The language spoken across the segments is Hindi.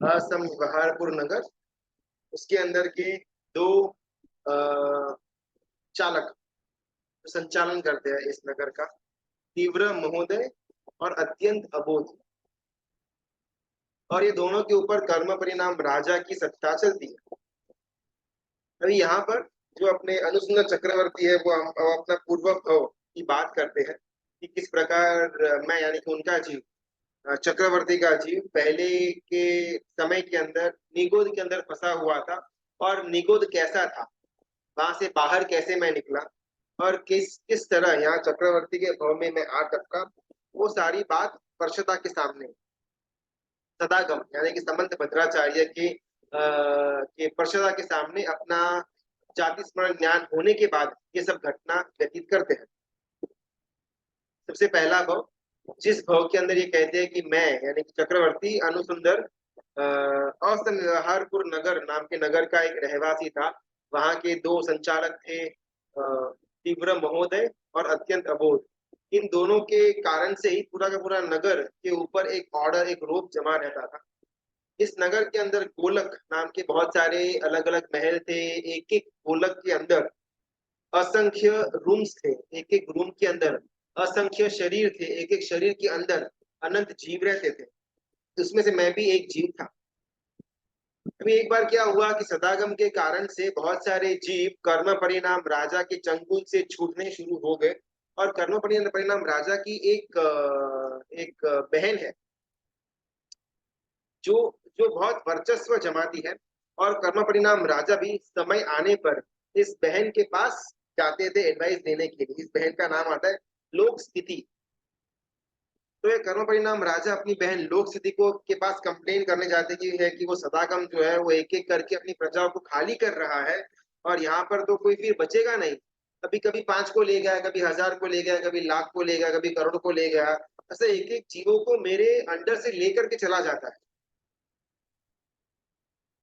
असंवहारपुर नगर, उसके अंदर के दो अ, चालक संचालन करते हैं इस नगर का, तीव्र महोदय और अत्यंत अबोध। और ये दोनों के ऊपर कर्म परिणाम राजा की सत्ता चलती है। अभी यहाँ पर जो अपने अनुसुंदर चक्रवर्ती है वो अपना पूर्व भव की बात करते हैं कि किस प्रकार मैं यानी कि उनका जीव, चक्रवर्ती का जीव पहले के समय के अंदर निगोद के अंदर फंसा हुआ था, और निगोद कैसा था, वहां से बाहर कैसे मैं निकला, और किस किस तरह यहाँ चक्रवर्ती के भव में मैं आ टपका, वो सारी बात परशता के सामने, सदागम यानी कि समंत भद्राचार्य के परशता के सामने अपना जाति स्मरण ज्ञान होने के बाद ये सब घटना व्यतीत करते हैं। सबसे पहला भव, जिस भव के अंदर ये कहते हैं कि मैं यानी कि चक्रवर्ती अनुसुंदर असंहारपुर नगर नाम के नगर का एक रहवासी था। वहां के दो संचालक थे, तीव्र महोदय और अत्यंत अबोध। इन दोनों के कारण से ही पूरा का पूरा नगर के ऊपर एक ऑर्डर, एक रोब जमा रहता था। इस नगर के अंदर गोलक नाम के बहुत सारे अलग अलग महल थे। एक एक गोलक के अंदर असंख्य रूम्स थे, एक एक रूम के अंदर असंख्य शरीर थे, एक एक शरीर के अंदर अनंत जीव रहते थे। उसमें से मैं भी एक जीव था। अभी एक बार क्या हुआ कि सदागम के कारण से बहुत सारे जीव कर्म परिणाम राजा के चंगुल से छूटने शुरू हो गए। और कर्म परिणाम परिणाम राजा की एक बहन है जो जो बहुत वर्चस्व जमाती है। और कर्म परिणाम राजा भी समय आने पर इस बहन के पास जाते थे एडवाइस देने के लिए। इस बहन का नाम आता है लोक स्थिति। तो ये कर्म परिणाम राजा अपनी बहन लोक स्थिति को के पास कंप्लेन करने जाते कि है कि वो सदागम जो है वो एक एक करके अपनी प्रजाओं को खाली कर रहा है, और यहाँ पर तो कोई फिर बचेगा नहीं। कभी कभी 5 को ले गया, कभी 1000 को ले गया, कभी लाख को ले गया, कभी करोड़ को ले गया। ऐसे एक एक जीवों को मेरे अंडर से लेकर के चला जाता है।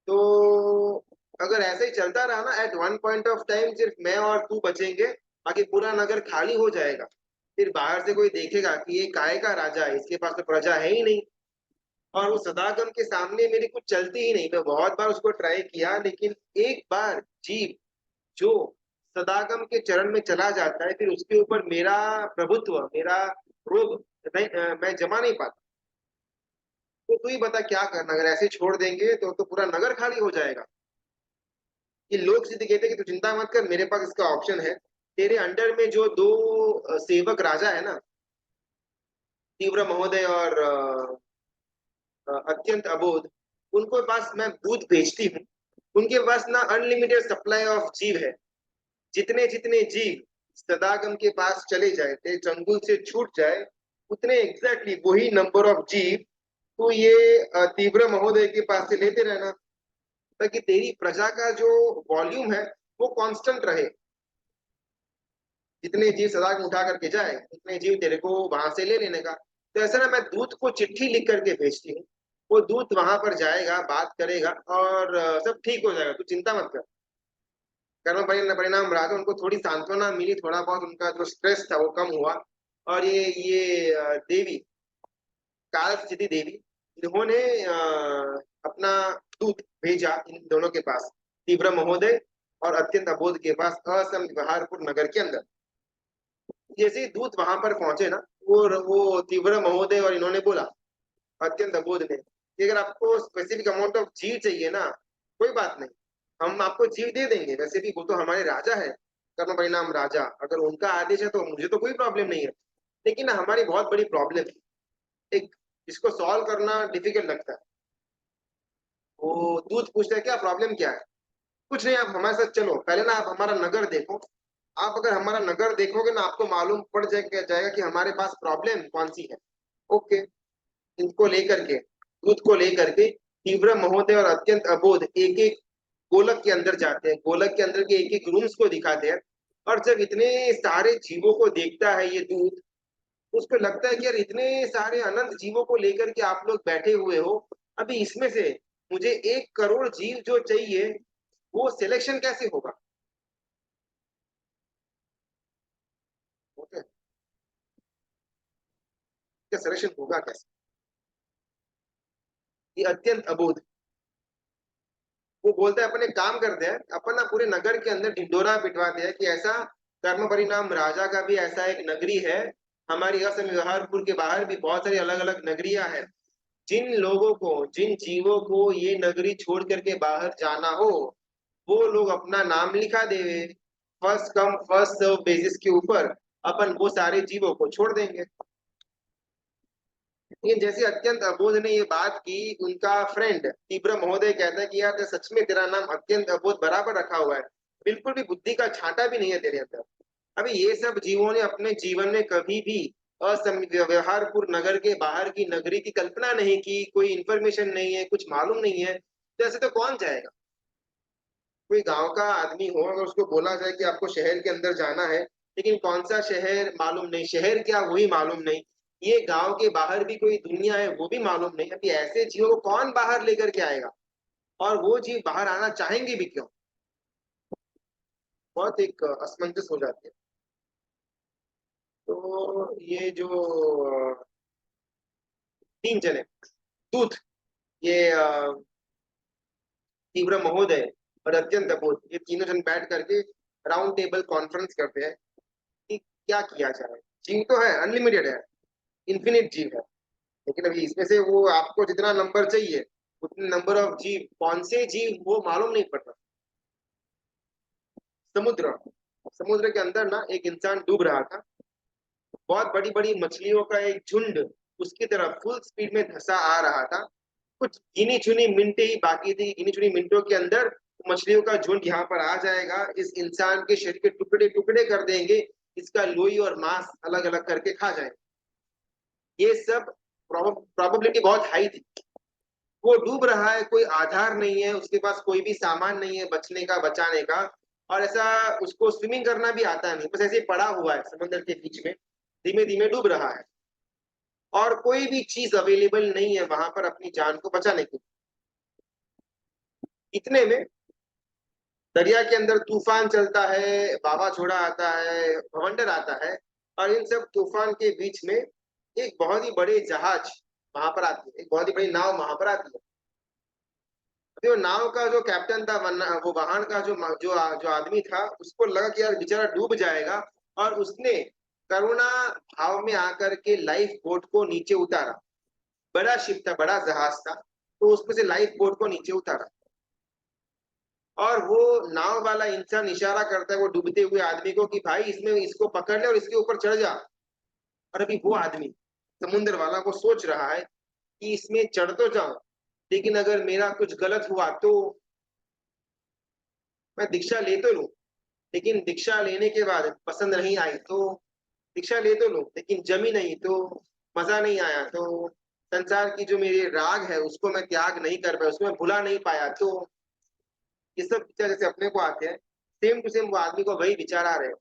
तो अगर ऐसे ही चलता रहा ना, at one point of time सिर्फ मैं और तू बचेंगे, बाकी पूरा नगर खाली हो जाएगा। फिर बाहर से कोई देखेगा कि ये काय का राजा है, इसके पास तो प्रजा है ही नहीं। और वो सदागम के सामने मेरी कुछ चलती ही नहीं। मैं बहुत बार उसको ट्राई किया, लेकिन एक बार जीव जो सदागम के चरण में चला जाता है, फिर उसके ऊपर मेरा प्रभुत्व, मेरा रोब मैं जमा नहीं पाता। तो तू ही बता क्या करना, अगर ऐसे छोड़ देंगे तो पूरा नगर खाली हो जाएगा। ये लोग सीधे कहते हैं कि तू चिंता मत कर, मेरे पास इसका ऑप्शन है। तेरे अंडर में जो दो सेवक राजा है ना, तीव्र महोदय और अत्यंत अबोध, उनको पास मैं दूध भेजती हूँ। उनके पास ना अनलिमिटेड सप्लाई ऑफ जीव है। जितने जितने जीव सदागम के पास चले जाए थे, चंगुल से छूट जाए, उतने एग्जैक्टली वही नंबर ऑफ जीव तो ये तीव्र महोदय के पास से लेते रहना, ताकि तेरी प्रजा का जो वॉल्यूम है वो कांस्टेंट रहे। जितने जीव सदागम उठा करके जाए उतने जीव तेरे को वहां से ले लेने का। तो ऐसा ना, मैं दूत को चिट्ठी लिख करके भेजती हूँ। वो दूत वहां पर जाएगा, बात करेगा, और सब ठीक हो जाएगा, तू चिंता मत कर। कर्म परिणाम रहा था, उनको थोड़ी सांत्वना मिली, थोड़ा बहुत उनका जो स्ट्रेस था वो कम हुआ। और ये देवी, काल स्थिति देवी, इन्होंने अपना दूत भेजा इन दोनों के पास, तीव्र महोदय और अत्यंत अबोध के पास, असंहारपुर नगर के अंदर। जैसे ही दूत वहां पर पहुंचे ना, वो तीव्र महोदय और इन्होंने बोला, अत्यंत अबोध ने, कि अगर आपको स्पेसिफिक अमाउंट ऑफ जीव चाहिए ना, कोई बात नहीं, हम आपको जीव दे देंगे। वैसे भी वो तो हमारे राजा है, कर्म परिणाम राजा, अगर उनका आदेश है तो मुझे तो कोई प्रॉब्लम नहीं है। लेकिन ना हमारी बहुत बड़ी प्रॉब्लम है, एक, इसको सॉल्व करना डिफिकल्ट लगता है। वो दूत पूछता है क्या प्रॉब्लम क्या है। कुछ नहीं, आप हमारे साथ चलो, पहले ना आप हमारा नगर देखो। आप अगर हमारा नगर देखोगे ना, आपको मालूम पड़ जाएगा कि हमारे पास प्रॉब्लम कौन सी है। ओके। इनको लेकर के, दूध को लेकर के तीव्र महोदय और अत्यंत अबोध एक एक गोलक के अंदर जाते हैं। गोलक के अंदर के एक एक रूम्स को दिखाते हैं। और जब इतने सारे जीवों को देखता है ये दूध, उसको लगता है कि यार इतने सारे अनंत जीवों को लेकर के आप लोग बैठे हुए हो, अभी इसमें से मुझे 1 करोड़ जीव जो चाहिए, वो सिलेक्शन कैसे होगा। ओके, क्या सिलेक्शन होगा कैसे। ये अत्यंत अबोध वो बोलता है अपन एक काम करते हैं, अपन ना पूरे नगर के अंदर ढिंडोरा पिटवाते हैं कि ऐसा कर्म परिणाम राजा का भी ऐसा एक नगरी है, हमारी असम व्यवहारपुर के बाहर भी बहुत सारी अलग अलग नगरियां हैं, जिन लोगों को, जिन जीवों को ये नगरी छोड़ करके बाहर जाना हो, वो लोग अपना नाम लिखा देवे, first come first serve basis के ऊपर अपन वो सारे जीवों को छोड़ देंगे। लेकिन जैसे अत्यंत अबोध ने ये बात की, उनका फ्रेंड तीव्र महोदय कहता है कि यार सच में तेरा नाम अत्यंत अबोध बराबर रखा हुआ है, बिल्कुल भी बुद्धि का छांटा भी नहीं है तेरे अंदर। अभी ये सब जीवों ने अपने जीवन में कभी भी व्यवहारपुर नगर के बाहर की नगरी की कल्पना नहीं की, कोई इंफॉर्मेशन नहीं है, कुछ मालूम नहीं है, तो ऐसे तो कौन जाएगा? कोई गांव का आदमी हो, अगर उसको बोला जाए कि आपको शहर के अंदर जाना है, लेकिन कौन सा शहर मालूम नहीं, शहर क्या वही मालूम नहीं, ये गांव के बाहर भी कोई दुनिया है वो भी मालूम नहीं, अभी ऐसे जीवों को कौन बाहर लेकर के आएगा? और वो जीव बाहर आना चाहेंगे भी क्यों? बहुत एक असमंजस हो जाती है। तो ये जो तीन जने दूत, ये तीव्र महोदय और अत्यंत अबोध, ये तीनों जन बैठ करके राउंड टेबल कॉन्फ्रेंस करते हैं कि क्या किया जाए। जीव तो है, अनलिमिटेड है, इन्फिनिट जीव है, लेकिन अभी इसमें से वो आपको जितना नंबर चाहिए उतने नंबर ऑफ जीव, कौन से जीव वो मालूम नहीं पड़ रहा। समुद्र, समुद्र के अंदर ना एक इंसान डूब रहा था, बहुत बड़ी बड़ी मछलियों का एक झुंड उसकी तरफ फुल स्पीड में धंसा आ रहा था। कुछ गिनी चुनी मिनटें ही बाकी थी, गिनी चुनी मिनटों के अंदर मछलियों का झुंड यहाँ पर आ जाएगा, इस इंसान के शरीर के टुकड़े टुकड़े कर देंगे, इसका लोई और मांस अलग अलग करके खा जाएंगे। ये सब प्रोबेबिलिटी बहुत हाई थी। वो डूब रहा है, कोई आधार नहीं है, उसके पास कोई भी सामान नहीं है बचने का, बचाने का, और ऐसा उसको स्विमिंग करना भी आता नहीं, बस ऐसे ही पड़ा हुआ है समंदर के बीच में, धीमे धीमे डूब रहा है, और कोई भी चीज अवेलेबल नहीं है वहां पर अपनी जान को बचाने की। इतने में दरिया के अंदर तूफान चलता है, बाबा छोड़ा आता है, भवंडर आता है, और इन सब तूफान के बीच में एक बहुत ही बड़े जहाज वहां पर आती है, एक बहुत ही बड़ी नाव वहां पर आती है। जो नाव का जो कैप्टन था, वो वाहन का जो आदमी था, उसको लगा कि यार बेचारा डूब जाएगा, और उसने करुणा भाव में आकर के लाइफ बोट को नीचे उतारा। बड़ा शिप था, बड़ा जहाज था, तो उसमें से लाइफ बोट को नीचे उतारा, और वो नाव वाला इंसान इशारा करता है वो डूबते हुए आदमी को कि भाई इसमें इसको पकड़ ले और इसके ऊपर चढ़ जा। और अभी वो आदमी, समुद्र वाला, वो सोच रहा है कि इसमें चढ़ तो जाऊं, लेकिन अगर मेरा कुछ गलत हुआ तो मैं दीक्षा ले तो लूं, लेकिन दीक्षा लेने के बाद पसंद नहीं आई तो, दीक्षा ले तो लूं लेकिन जमी नहीं तो, मजा नहीं आया तो, संसार की जो मेरी राग है उसको मैं त्याग नहीं कर पाया, उसको मैं भुला नहीं पाया तो, ये सब विचार जैसे अपने को आते हैं, सेम टू सेम वो आदमी को वही विचार आ रहे हैं।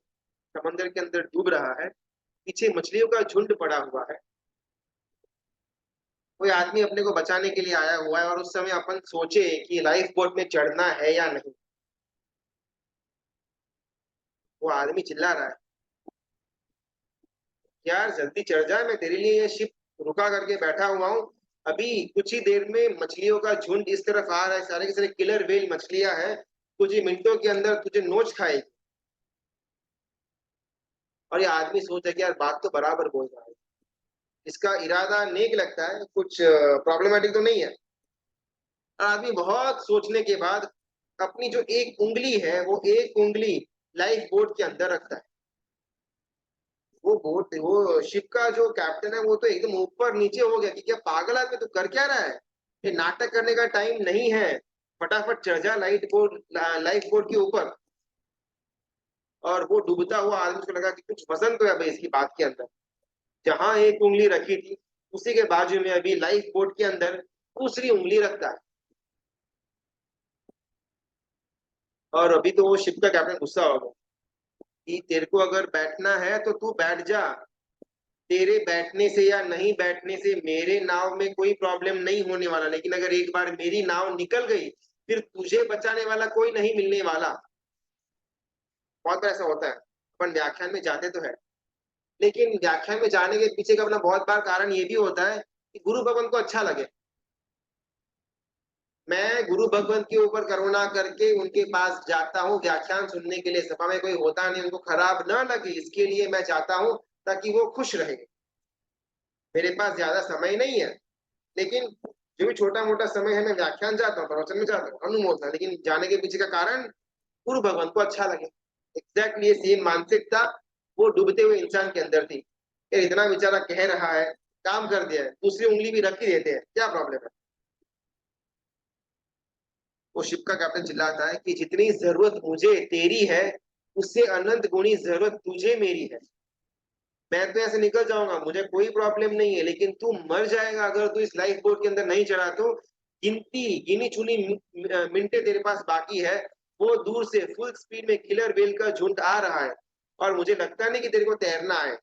समंदर के अंदर डूब रहा है, पीछे मछलियों का झुंड पड़ा हुआ है, कोई आदमी अपने को बचाने के लिए आया हुआ है, और उस समय अपन सोचे कि लाइफ बोट में चढ़ना है या नहीं। वो आदमी चिल्ला रहा है, यार जल्दी चढ़ जाए, मैं तेरे लिए ये शिप रुका करके बैठा हुआ हूँ, अभी कुछ ही देर में मछलियों का झुंड इस तरफ आ रहा है, सारे के सारे किलर वेल मछलियां हैं, कुछ ही मिनटों के अंदर तुझे नोच खाएगी। और ये आदमी सोचा कि यार बात तो बराबर बोल रहा है, इसका इरादा नेक लगता है, कुछ प्रॉब्लमेटिक तो नहीं है। और आदमी बहुत सोचने के बाद अपनी जो एक उंगली है, वो एक उंगली लाइफ बोट के अंदर रखता है। वो शिप का जो कैप्टन है वो तो एकदम ऊपर नीचे हो गया कि क्या पागल आदमी तू कर क्या रहा है, ये नाटक करने का टाइम नहीं है, फटाफट चढ़ जा लाइफ बोट के ऊपर। और वो डूबता हुआ आदमी को लगा कि कुछ वजन तो है भाई इसकी बात के अंदर, जहां एक उंगली रखी थी उसी के बाजू में अभी लाइफ बोट के अंदर दूसरी उंगली रखता है। और अभी तो वो शिप का कैप्टन गुस्सा हो गया कि तेरे को अगर बैठना है तो तू बैठ जा, तेरे बैठने से या नहीं बैठने से मेरे नाव में कोई प्रॉब्लम नहीं होने वाला, लेकिन अगर एक बार मेरी नाव निकल गई फिर तुझे बचाने वाला कोई नहीं मिलने वाला। बहुत बार ऐसा होता है, अपन व्याख्यान में जाते तो है, लेकिन व्याख्यान में जाने के पीछे का अपना बहुत बार कारण ये भी होता है कि गुरु भगवान को अच्छा लगे। मैं गुरु भगवंत के ऊपर करुणा करके उनके पास जाता हूँ व्याख्यान सुनने के लिए, सभा में कोई होता नहीं, उनको खराब न लगे इसके लिए मैं जाता हूँ, ताकि वो खुश रहे। मेरे पास ज्यादा समय नहीं है, लेकिन जो भी छोटा मोटा समय है मैं व्याख्यान जाता हूँ, प्रवचन में जाता हूँ, अनुमोदना, लेकिन जाने के पीछे का कारण गुरु भगवान को अच्छा लगे। एग्जैक्टली ये सेम मानसिकता वो डूबते हुए इंसान के अंदर थी। यार इतना बेचारा कह रहा है, काम कर दिया है, दूसरी उंगली भी रख ही देते हैं, क्या प्रॉब्लम है। वो शिप का कैप्टन चिल्लाता है कि जितनी जरूरत मुझे तेरी है, उससे अनंत गुणी जरूरत तुझे मेरी है। मैं तो ऐसे निकल जाऊंगा, मुझे कोई प्रॉब्लम नहीं है, लेकिन तू मर जाएगा अगर तू इस लाइफ बोट के अंदर नहीं चढ़ा तो। गिनी चुनी मिनटें तेरे पास बाकी है। वो दूर से फुल स्पीड में किलर वेल का झुंड आ रहा है, और मुझे लगता नहीं कि तेरे को तैरना है।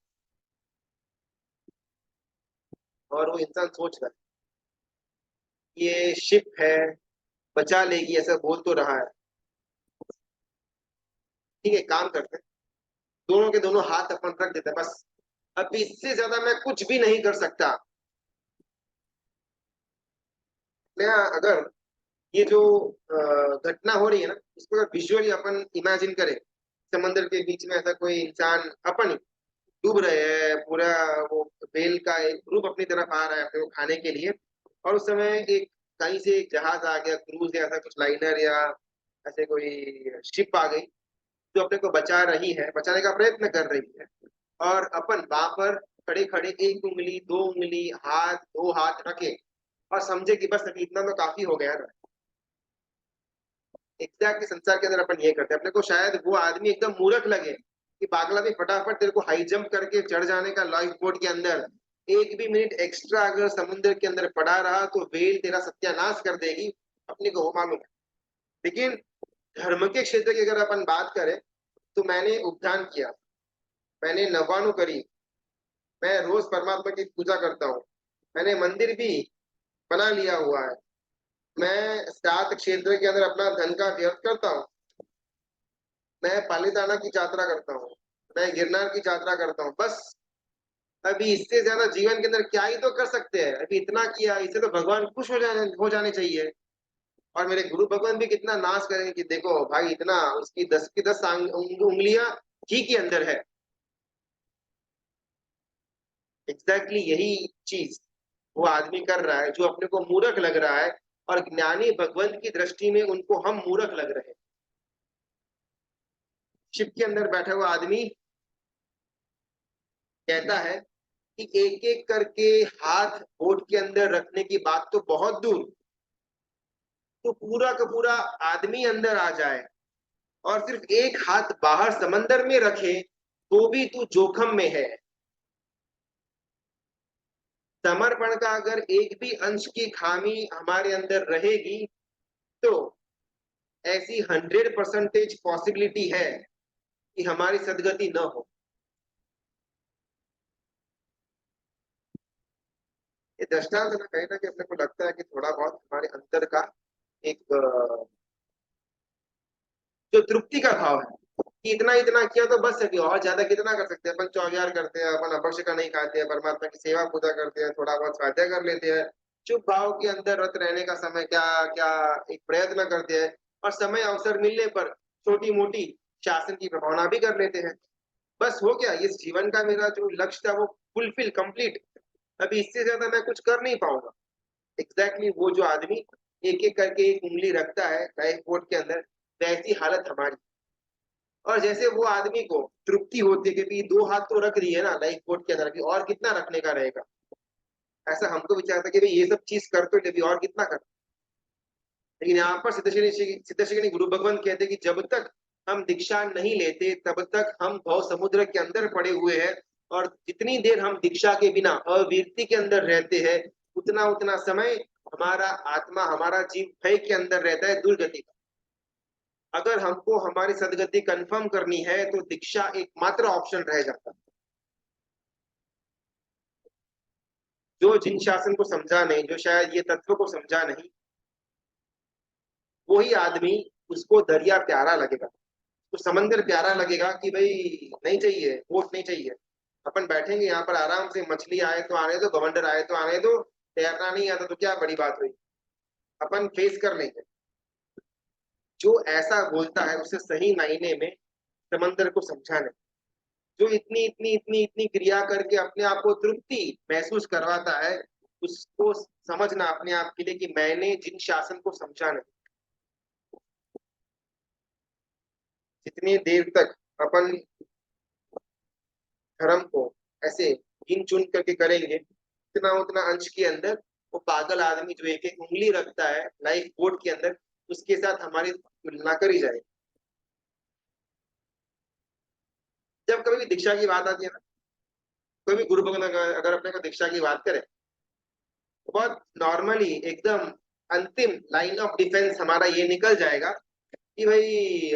और वो इंसान सोच रहा है ये शिप है, बचा लेगी, ऐसा बोल तो रहा है। ठीक है, काम करते हैं, दोनों के दोनों हाथ अपन रख देते हैं बस। अब इससे ज्यादा मैं कुछ भी नहीं कर सकता। मैं अगर ये जो घटना हो रही है ना, इसको अगर विजुअली अपन इमेजिन करें, समंदर के बीच में ऐसा कोई इंसान, अपन ही डूब रहे हैं पूरा, वो बेल का एक ग्रुप अपनी तरफ आ रहा है अपने को खाने के लिए, और उस समय एक कहीं से एक जहाज आ गया, क्रूज या ऐसा कुछ लाइनर या ऐसे कोई शिप आ गई जो अपने को बचा रही है, बचाने का प्रयत्न कर रही है। और अपन वहां पर खड़े खड़े एक उंगली दो उंगली हाथ दो हाथ रखे और समझे कि बस अभी इतना तो काफी हो गया ना। एग्जैक्टली संसार के अंदर अपन ये करते हैं, अपने को शायद वो आदमी एकदम मूर्ख लगे कि पागला भी फटाफट तेरे को हाई जंप करके चढ़ जाने का लाइफ बोट के अंदर, एक भी मिनट एक्स्ट्रा अगर समुद्र के अंदर पड़ा रहा तो वेल तेरा सत्यानाश कर देगी, अपने को वो मालूम है। लेकिन धर्म के क्षेत्र की अगर अपन बात करें, तो मैंने उपदान किया, मैंने नवानु करी, मैं रोज परमात्मा की पूजा करता हूँ, मैंने मंदिर भी बना लिया हुआ है, मैं सात क्षेत्र के अंदर अपना धन का व्यर्थ करता हूँ, मैं पालीताना की यात्रा करता हूँ, मैं गिरनार की यात्रा करता हूँ, बस अभी इससे ज्यादा जीवन के अंदर क्या ही तो कर सकते हैं। अभी इतना किया, इससे तो भगवान खुश हो जाने चाहिए। और मेरे गुरु भगवान भी कितना नाश करेंगे कि देखो भाई, इतना उसकी 10 की 10 उंगलियां घी के अंदर है। एग्जैक्टली यही चीज वो आदमी कर रहा है जो अपने को मूर्ख लग रहा है, और ज्ञानी भगवंत की दृष्टि में उनको हम मूर्ख लग रहे हैं। शिप के अंदर बैठा हुआ आदमी कहता है कि एक एक करके हाथ बोट के अंदर रखने की बात तो बहुत दूर, तो पूरा का पूरा आदमी अंदर आ जाए और सिर्फ एक हाथ बाहर समंदर में रखे, तो भी तू जोखिम में है। समर्पण का अगर एक भी अंश की खामी हमारे अंदर रहेगी, तो ऐसी 100% पॉसिबिलिटी है कि हमारी सदगति न हो। ये दृष्टांत ना कहीं ना कहीं अपने को लगता है कि थोड़ा बहुत हमारे अंदर का एक जो तृप्ति का भाव है कि इतना इतना किया तो बस, अभी और ज्यादा कितना कर सकते हैं, अपन चौगियार करते हैं, अपन अपक्ष का नहीं खाते हैं, परमात्मा की सेवा पूजा करते हैं, थोड़ा बहुत स्वाध्याय कर लेते हैं, चुप भाव के अंदर रत रहने का समय क्या क्या एक प्रयत्न करते हैं, और समय अवसर मिलने पर छोटी मोटी शासन की प्रभावना भी कर लेते हैं। बस हो गया, इस जीवन का मेरा जो लक्ष्य था वो फुलफिल कंप्लीट, अभी इससे ज्यादा मैं कुछ कर नहीं पाऊंगा। एग्जैक्टली वो जो आदमी एक एक करके एक उंगली रखता है लाइफ बोट के अंदर, वैसी हालत हमारी। और जैसे वो आदमी को तृप्ति होती है कि दो हाथ तो रख दिए ना लाइफ बोट के अंदर, अभी और कितना रखने का रहेगा, ऐसा हमको विचार था कि भाई ये सब चीज कर तो ले, अभी और कितना कर। लेकिन यहाँ पर सिद्धश्री गुरु भगवान कहते हैं कि जब तक हम दीक्षा नहीं लेते तब तक हम भव समुद्र के अंदर पड़े हुए हैं, और जितनी देर हम दीक्षा के बिना अविरति के अंदर रहते हैं, उतना उतना समय हमारा आत्मा हमारा जीव भय के अंदर रहता है दुर्गति का। अगर हमको हमारी सदगति कंफर्म करनी है तो दीक्षा एकमात्र ऑप्शन रह जाता है। जो जिन शासन को समझा नहीं, जो शायद ये तत्व को समझा नहीं, वही आदमी, उसको दरिया प्यारा लगेगा, तो समंदर प्यारा लगेगा कि भाई नहीं चाहिए, वोट नहीं चाहिए, अपन बैठेंगे यहाँ पर आराम से, मछली आए तो आने दो, बवंडर आए तो आने दो, तैरना नहीं आता तो क्या बड़ी बात हुई। अपन फेस कर लेंगे। जो ऐसा बोलता है उसे सही मायने में समंदर को समझा नहीं। जो इतनी इतनी इतनी इतनी क्रिया करके अपने आप को तृप्ति महसूस करवाता है, उसको समझना अपने आप के लिए कि मैंने जिन शासन को समझा नहीं। जितनी देर तक अपन धर्म को ऐसे गिन चुन करके करेंगे, उतना उतना अंश के अंदर वो पागल आदमी जो एक एक उंगली रखता है लाइफ बोट के अंदर, उसके साथ हमारी तुलना करी जाए। जब कभी भी दीक्षा की बात आती है ना, कोई भी गुरु भगवान अगर अपने को दीक्षा की बात करे, तो बहुत नॉर्मली एकदम अंतिम लाइन ऑफ डिफेंस हमारा ये निकल जाएगा कि भाई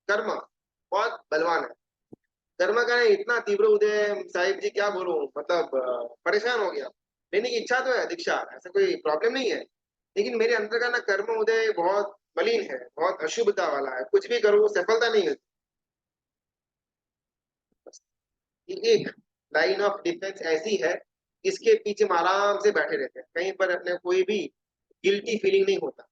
कर्म बहुत बलवान है। कर्म का इतना तीव्र उदय साहिब जी, क्या बोलूं, मतलब परेशान हो गया। लेने की इच्छा तो है दीक्षा, ऐसा कोई प्रॉब्लम नहीं है, लेकिन मेरे अंदर का ना कर्म उदय बहुत मलिन है, बहुत अशुभता वाला है, कुछ भी करूँ सफलता नहीं मिलती। ये एक लाइन ऑफ डिफेंस ऐसी है, इसके पीछे हम आराम से बैठे रहते हैं, कहीं पर अपने कोई भी गिल्टी फीलिंग नहीं होता।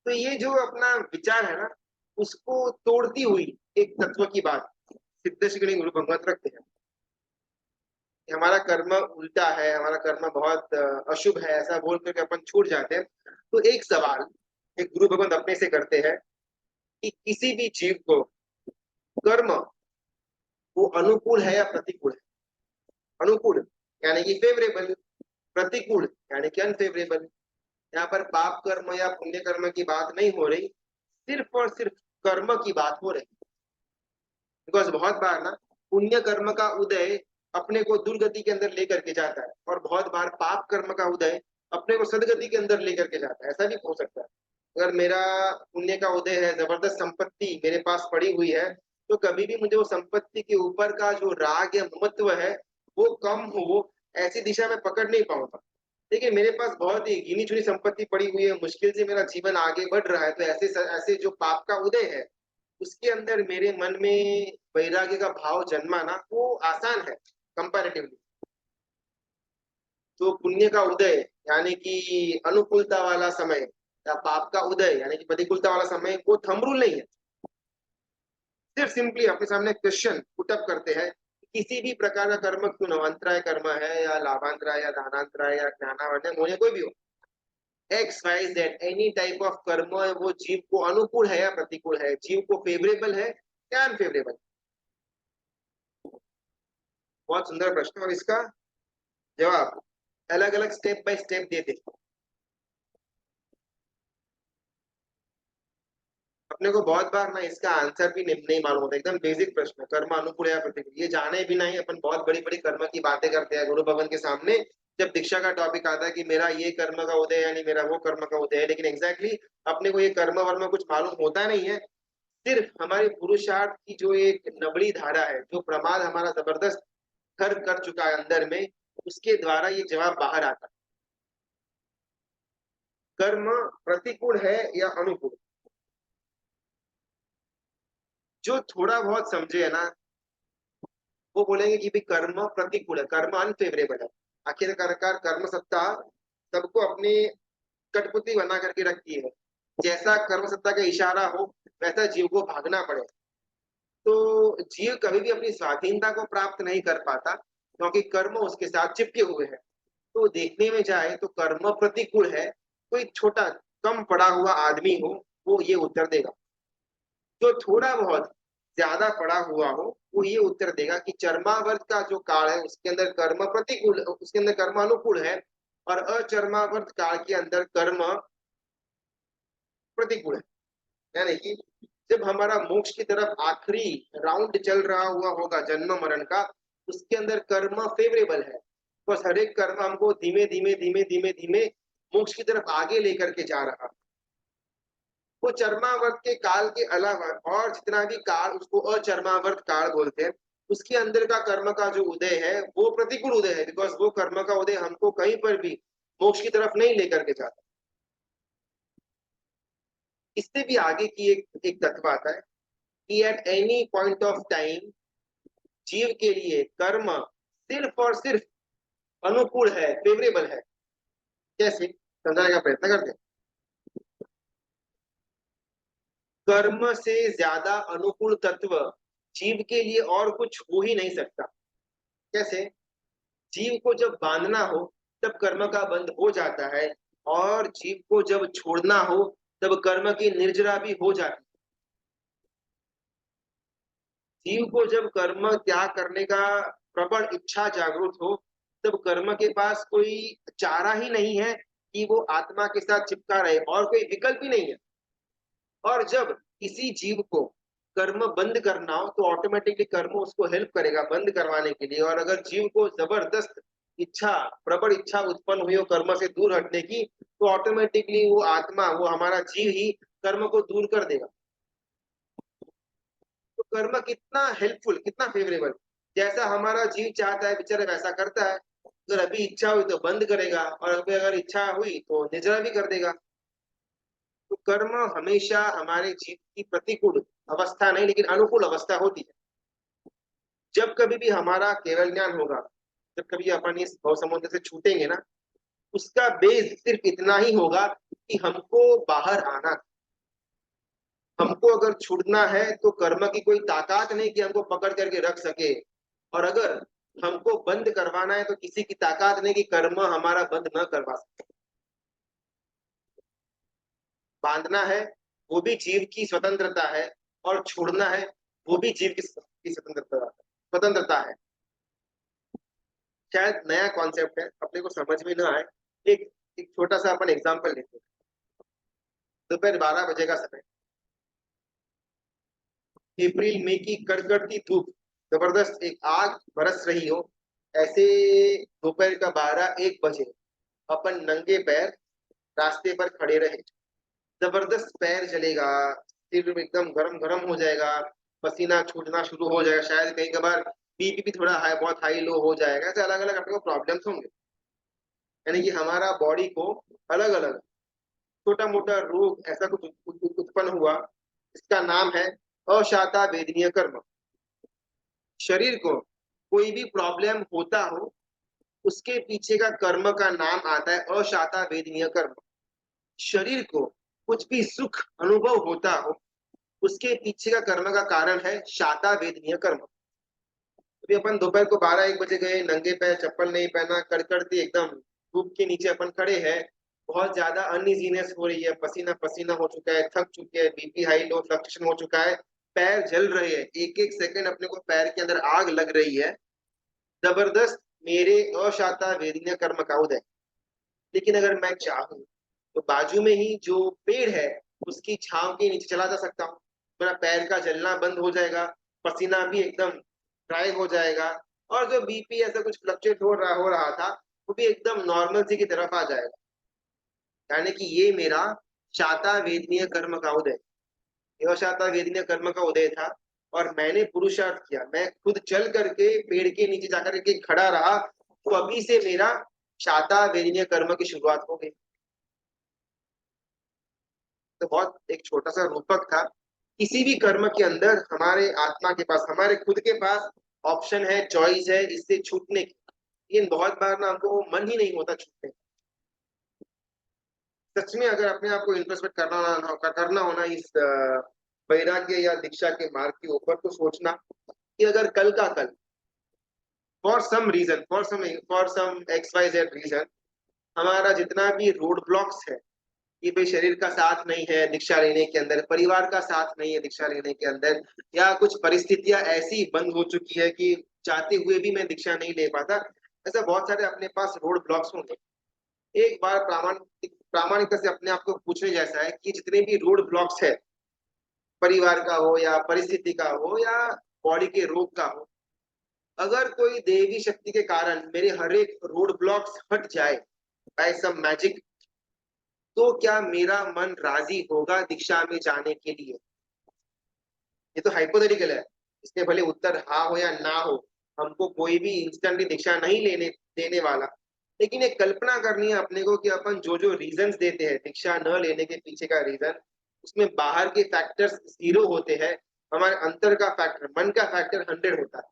तो ये जो अपना विचार है ना, उसको तोड़ती हुई एक तत्व की बात सिद्ध श्री गुरु भगवत रखते हैं कि हमारा कर्म उल्टा है, हमारा कर्म बहुत अशुभ है, ऐसा बोल करके अपन छूट जाते हैं। तो एक सवाल एक गुरु भगवत अपने से करते हैं कि किसी भी जीव को कर्म वो अनुकूल है या प्रतिकूल है। अनुकूल यानी कि फेवरेबल, प्रतिकूल यानी कि अनफेवरेबल। यहाँ पर पाप कर्म या पुण्य कर्म की बात नहीं हो रही, सिर्फ और सिर्फ कर्म की बात हो रही। बिकॉज बहुत बार ना पुण्य कर्म का उदय अपने को दुर्गति के अंदर लेकर के जाता है, और बहुत बार पाप कर्म का उदय अपने को सदगति के अंदर लेकर के जाता है। ऐसा भी हो सकता है, अगर मेरा पुण्य का उदय है, जबरदस्त संपत्ति मेरे पास पड़ी हुई है, तो कभी भी मुझे वो संपत्ति के ऊपर का जो राग या ममत्व है वो कम हो, ऐसी दिशा में पकड़ नहीं पाऊंगा। देखिए मेरे पास बहुत ही गिनी चुनी संपत्ति पड़ी हुई है, मुश्किल से मेरा जीवन आगे बढ़ रहा है, तो ऐसे ऐसे जो पाप का उदय है उसके अंदर मेरे मन में वैराग्य का भाव जन्माना वो आसान है कंपैरेटिवली। तो पुण्य का उदय यानी कि अनुकूलता वाला समय, या पाप का उदय यानी कि प्रतिकूलता वाला समय, वो थंब रूल नहीं है। सिर्फ सिंपली अपने सामने क्वेश्चन पुटअप करते हैं, किसी भी प्रकार का कर्म क्यों न हो, अंतराय कर्म है या लाभांतराय या दानांतराय या ज्ञानावर्धन होने कोई भी हो, X Y Z any type of कर्म है, वो जीव को अनुकूल है या प्रतिकूल है, जीव को फेवरेबल है या अनफेवरेबल। बहुत सुंदर प्रश्न, और इसका जवाब अलग अलग स्टेप बाय स्टेप देते हैं। अपने को बहुत बार ना इसका आंसर भी नहीं मालूम होता, एकदम बेसिक प्रश्न, कर्म अनुकूल या प्रतिकूल, ये जाने भी नहीं, अपन बहुत बड़ी बड़ी कर्म की बातें करते हैं गुरु भवन के सामने। जब दीक्षा का टॉपिक आता है कि मेरा ये कर्म का उदय है, यानी मेरा वो कर्म का उदय है, लेकिन एग्जैक्टली अपने को ये कर्म वर्म कुछ मालूम होता नहीं है। सिर्फ हमारे पुरुषार्थ की जो एक नबड़ी धारा है, जो प्रमाद हमारा जबरदस्त कर कर चुका है अंदर में, उसके द्वारा ये जवाब बाहर आता है। कर्म प्रतिकूल है या अनुकूल, जो थोड़ा बहुत समझे है ना, वो बोलेंगे कि भाई कर्म प्रतिकूल है, कर्म अनफेवरेबल है। आखिरकार कर्म सत्ता सबको अपनी कठपुतली बना करके रखती है, जैसा कर्म सत्ता का इशारा हो वैसा जीव को भागना पड़े। तो जीव कभी भी अपनी स्वाधीनता को प्राप्त नहीं कर पाता, क्योंकि कर्म उसके साथ चिपके हुए हैं। तो देखने में जाए तो कर्म प्रतिकूल है, कोई छोटा कम पड़ा हुआ आदमी हो वो ये उत्तर देगा। जो थोड़ा बहुत ज्यादा पड़ा हुआ हो वो ये उत्तर देगा कि चर्मावर्त का जो काल है उसके अंदर कर्म प्रतिकूल, उसके अंदर कर्म अनुकूल है, और अचर्मावर्त काल के अंदर कर्म प्रतिकूल है। यानी कि जब हमारा मोक्ष की तरफ आखिरी राउंड चल रहा हुआ होगा जन्म मरण का, उसके अंदर कर्म फेवरेबल है, बस हर एक कर्म हमको धीमे धीमे धीमे धीमे धीमे मोक्ष की तरफ आगे लेकर के जा रहा। वो चर्मावर्त के काल के अलावा और जितना भी काल, उसको अचर्मावर्त काल बोलते हैं, उसके अंदर का कर्म का जो उदय है वो प्रतिकूल उदय है, बिकॉज वो कर्म का उदय हमको कहीं पर भी मोक्ष की तरफ नहीं लेकर के जाता। इससे भी आगे की एक तत्व आता है कि at any point of time जीव के लिए कर्म सिर्फ और सिर्फ अनुकूल है, फेवरेबल है। कैसे समझाने का प्रयत्न करते हैं। कर्म से ज्यादा अनुकूल तत्व जीव के लिए और कुछ हो ही नहीं सकता। कैसे? जीव को जब बांधना हो तब कर्म का बंध हो जाता है, और जीव को जब छोड़ना हो तब कर्म की निर्जरा भी हो जाती है। जीव को जब कर्म त्याग करने का प्रबल इच्छा जागृत हो, तब कर्म के पास कोई चारा ही नहीं है कि वो आत्मा के साथ चिपका रहे, और कोई विकल्प ही नहीं है। और जब किसी जीव को कर्म बंद करना हो तो ऑटोमेटिकली कर्म उसको हेल्प करेगा बंद करवाने के लिए। और अगर जीव को जबरदस्त इच्छा, प्रबल इच्छा उत्पन्न हुई हो कर्म से दूर हटने की, तो ऑटोमेटिकली वो आत्मा, वो हमारा जीव ही कर्म को दूर कर देगा। तो कर्म कितना हेल्पफुल, कितना फेवरेबल। जैसा हमारा जीव चाहता है बेचारा वैसा करता है। अगर अभी इच्छा हुई तो बंद करेगा, और अभी अगर इच्छा हुई तो निजरा भी कर देगा। तो कर्म हमेशा हमारे जीव की प्रतिकूल अवस्था नहीं, लेकिन अनुकूल अवस्था होती है। जब कभी भी हमारा केवल ज्ञान होगा, जब कभी अपन इस भव समुद्र से छूटेंगे ना, उसका बेस सिर्फ इतना ही होगा कि हमको बाहर आना। हमको अगर छूटना है तो कर्म की कोई ताकत नहीं कि हमको पकड़ करके रख सके। और अगर हमको बंद करवाना है तो किसी की ताकत नहीं कि कर्म हमारा बंद न करवा सके। बांधना है वो भी जीव की स्वतंत्रता है, और छोड़ना है वो भी जीव की स्वतंत्रता है। शायद नया कॉन्सेप्ट है, अपने को समझ में ना आए। एक एक छोटा सा अपन एग्जांपल लेते हैं। दोपहर 12 बजे का समय, अप्रैल मई की कड़कड़ती धूप, जबरदस्त एक आग बरस रही हो, ऐसे दोपहर का 12-1 बजे अपन नंगे पैर रास्ते पर खड़े रहे। जबरदस्त पैर जलेगा, सिर एकदम गरम गरम हो जाएगा, पसीना छूटना शुरू हो जाएगा, शायद कई कभार बीपी भी थोड़ा हाई, बहुत हाई लो हो जाएगा। ऐसे अलग अलग अपने को प्रॉब्लम्स होंगे। यानी कि हमारा बॉडी को अलग अलग छोटा मोटा रोग ऐसा कुछ उत्पन्न हुआ। इसका नाम है अशाता वेदनीय कर्म। शरीर को कोई भी प्रॉब्लम होता हो, उसके पीछे का कर्म का नाम आता है अशाता वेदनीय कर्म। शरीर को कुछ भी सुख अनुभव होता हो, उसके पीछे का कर्म का कारण है शाता वेदनीय कर्म। अभी अपन दोपहर को 12-1 बजे गए, नंगे पैर, चप्पल नहीं पहना, कड़कड़ती एकदम धूप के नीचे अपन खड़े हैं। बहुत ज्यादा अनइजीनेस हो रही है, पसीना पसीना हो चुका है, थक चुके हैं, बीपी हाई लो फ्लक्चुएशन हो चुका है, पैर जल रहे हैं, एक एक सेकंड अपने को पैर के अंदर आग लग रही है। जबरदस्त मेरे अशाता वेदनीय कर्म का उदय। लेकिन अगर मैं चाहूँ तो बाजू में ही जो पेड़ है उसकी छांव के नीचे चला जा सकता हूँ। मेरा पैर का जलना बंद हो जाएगा, पसीना भी एकदम ड्राई हो जाएगा, और जो बीपी ऐसा कुछ फ्लक्चुएट हो रहा था वो भी एकदम नॉर्मल सी की तरफ आ जाएगा। यानी कि ये मेरा शाता वेदनीय कर्म का उदय, यह शाता वेदनीय कर्म का उदय था। और मैंने पुरुषार्थ किया, मैं खुद चल करके पेड़ के नीचे जाकर के खड़ा रहा, तो अभी से मेरा शाता वेदनीय कर्म की शुरुआत हो गई। तो बहुत एक छोटा सा रूपक था। किसी भी कर्म के अंदर हमारे आत्मा के पास, हमारे खुद के पास ऑप्शन है, चॉइस है इससे छूटने की। लेकिन बहुत बार ना हमको मन ही नहीं होता छूटने का। सच में अगर अपने आप को इंट्रोस्पेक्ट करना होना इस वैराग्य या दीक्षा के मार्ग के ऊपर, तो सोचना कि अगर कल का कल for some reason, for some XYZ reason, हमारा जितना भी रोड ब्लॉक्स है, कि भाई शरीर का साथ नहीं है दीक्षा लेने के अंदर, परिवार का साथ नहीं है दीक्षा लेने के अंदर, या कुछ परिस्थितियां ऐसी बंद हो चुकी है कि चाहते हुए भी मैं दीक्षा नहीं ले पाता, ऐसा बहुत सारे अपने पास रोड ब्लॉक्स होंगे। एक बार प्रामाणिकता से अपने आप को पूछने जैसा है कि जितने भी रोड ब्लॉक्स है, परिवार का हो या परिस्थिति का हो या बॉडी के रोग का हो, अगर कोई देवी शक्ति के कारण मेरे हर एक रोड ब्लॉक्स हट जाए बाय सम मैजिक, तो क्या मेरा मन राजी होगा दीक्षा में जाने के लिए? ये तो हाइपोथेटिकल है, इसमें भले उत्तर हाँ हो या ना हो, हमको कोई भी इंस्टेंटली दीक्षा नहीं लेने देने वाला। लेकिन एक कल्पना करनी है अपने को कि अपन जो जो रीजंस देते हैं दीक्षा न लेने के पीछे का रीजन, उसमें बाहर के फैक्टर्स 0 होते हैं, हमारे अंतर का फैक्टर, मन का फैक्टर 100 होता है।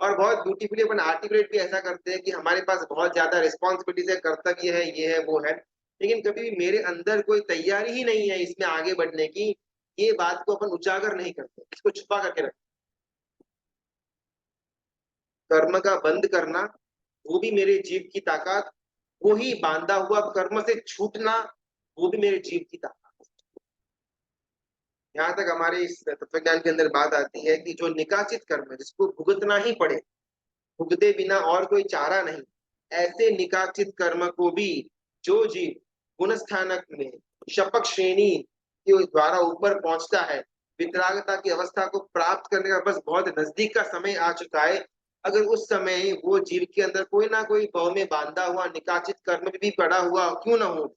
और बहुत ब्यूटीफुली अपन आर्टिकुलेट भी ऐसा करते हैं कि हमारे पास बहुत ज्यादा रिस्पॉन्सिबिलिटीज है, कर्तव्य ये है वो है, लेकिन कभी भी मेरे अंदर कोई तैयारी ही नहीं है इसमें आगे बढ़ने की, ये बात को अपन उजागर नहीं करते, इसको छुपा करके रखते। कर्म का बंद करना वो भी मेरे जीव की ताकत, वो ही बांधा हुआ कर्म से छूटना वो भी मेरे जीव की ताकत। यहाँ तक हमारे इस तत्वज्ञान के अंदर बात आती है कि जो निकाचित कर्म है जिसको भुगतना ही पड़े, भुगते बिना और कोई चारा नहीं, ऐसे निकाचित कर्म को भी जो जीव गुणस्थानक में शपथ श्रेणी के द्वारा ऊपर पहुंचता है, वितरागता की अवस्था को प्राप्त करने का बस बहुत नजदीक का समय आ चुका है, अगर उस समय वो जीव के अंदर कोई ना कोई भव में बांधा हुआ निकाचित कर्म भी पड़ा हुआ क्यों ना हो,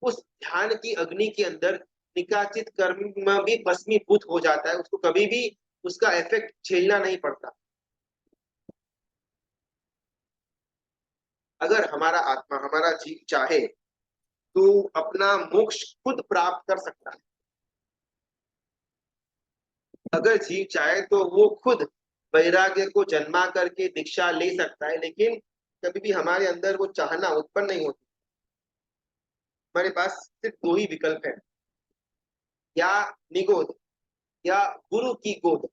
उस ध्यान की अग्नि के अंदर निकाचित कर्म भी भस्मीभूत हो जाता है, उसको कभी भी उसका इफेक्ट झेलना नहीं पड़ता। अगर हमारा आत्मा हमारा जीव चाहे तो अपना मोक्ष खुद प्राप्त कर सकता है। अगर जीव चाहे तो वो खुद वैराग्य को जन्मा करके दीक्षा ले सकता है, लेकिन कभी भी हमारे अंदर वो चाहना उत्पन्न नहीं होती। हमारे पास सिर्फ दो ही विकल्प है, या निगोद या गुरु की गोद।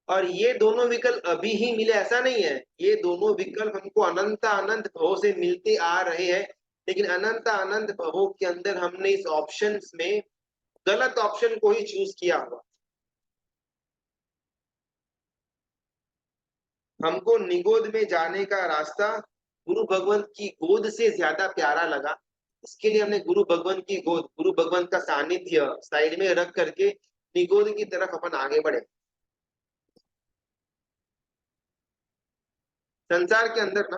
और ये दोनों विकल्प अभी ही मिले ऐसा नहीं है, ये दोनों विकल्प हमको अनंत अनंत भवों से मिलते आ रहे हैं, लेकिन अनंत अनंत भवों के अंदर हमने इस ऑप्शंस में गलत ऑप्शन को ही चूज किया हुआ। हमको निगोद में जाने का रास्ता गुरु भगवंत की गोद से ज्यादा प्यारा लगा, इसके लिए हमने गुरु भगवंत की गोद, गुरु भगवंत का सानिध्य साइड में रख करके निगोद की तरफ अपन आगे बढ़े। संसार के अंदर ना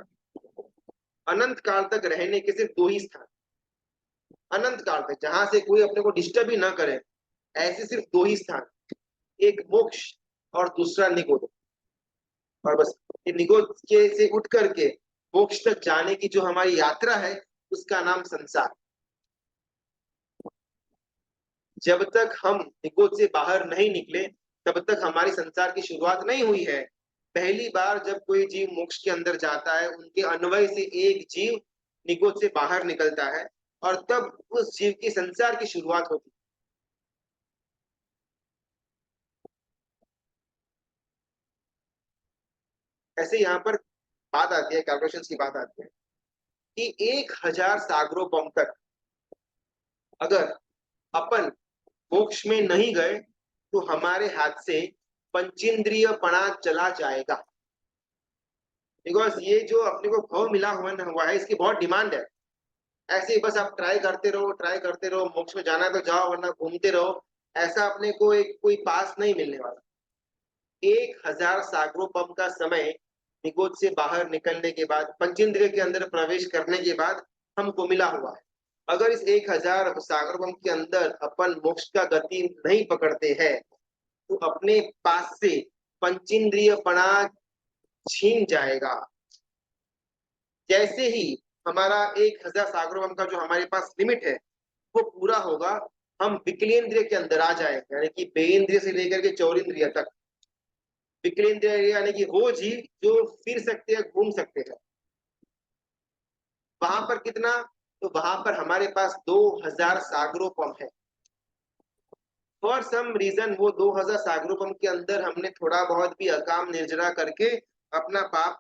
अनंत काल तक रहने के सिर्फ दो ही स्थान, अनंत काल तक जहां से कोई अपने को डिस्टर्ब ही ना करे, ऐसे सिर्फ दो ही स्थान, एक मोक्ष और दूसरा निगोद। और बस ये निगोद के से उठ करके मोक्ष तक जाने की जो हमारी यात्रा है उसका नाम संसार। जब तक हम निगोद से बाहर नहीं निकले तब तक हमारी संसार की शुरुआत नहीं हुई है। पहली बार जब कोई जीव मोक्ष के अंदर जाता है, उनके अन्वय से एक जीव निगोद से बाहर निकलता है और तब उस जीव की संसार की शुरुआत होती है। ऐसे यहाँ पर बात आती है, कैलकुलेशन की बात आती है कि 1000 सागरों पंप तक अगर अपन मोक्ष में नहीं गए तो हमारे हाथ से पंचेंद्रिय पणा चला जाएगा। बिकॉज ये जो अपने को भाव मिला हुआ है इसकी बहुत डिमांड है। ऐसे ही बस आप ट्राई करते रहो, मोक्ष में जाना है तो जाओ वरना घूमते रहो, ऐसा अपने को एक कोई पास नहीं मिलने वाला। 1000 सागरों पंप का समय निगोद से बाहर निकलने के बाद, पंचेंद्रिय के अंदर प्रवेश करने के बाद हमको मिला हुआ है। अगर इस 1000 सागर पंप के अंदर अपन मोक्ष का गति नहीं पकड़ते हैं तो अपने पास से पंचेंद्रिय पणा छीन जाएगा। जैसे ही हमारा 1000 सागरों का जो हमारे पास लिमिट है वो पूरा होगा, हम विकलेंद्रिय के अंदर आ जाएंगे, यानी कि बेइंद्रिय से लेकर के चौरिंद्रिय तक। विकलेंद्रिय यानी कि वो जीव जो फिर सकते हैं, घूम सकते हैं। वहां पर कितना, तो वहां पर हमारे पास 2000 सागरों पंप है। फॉर सम रीजन वो 2000 सागरों पंप के अंदर हमने थोड़ा बहुत भी अकाम निर्जरा करके अपना पाप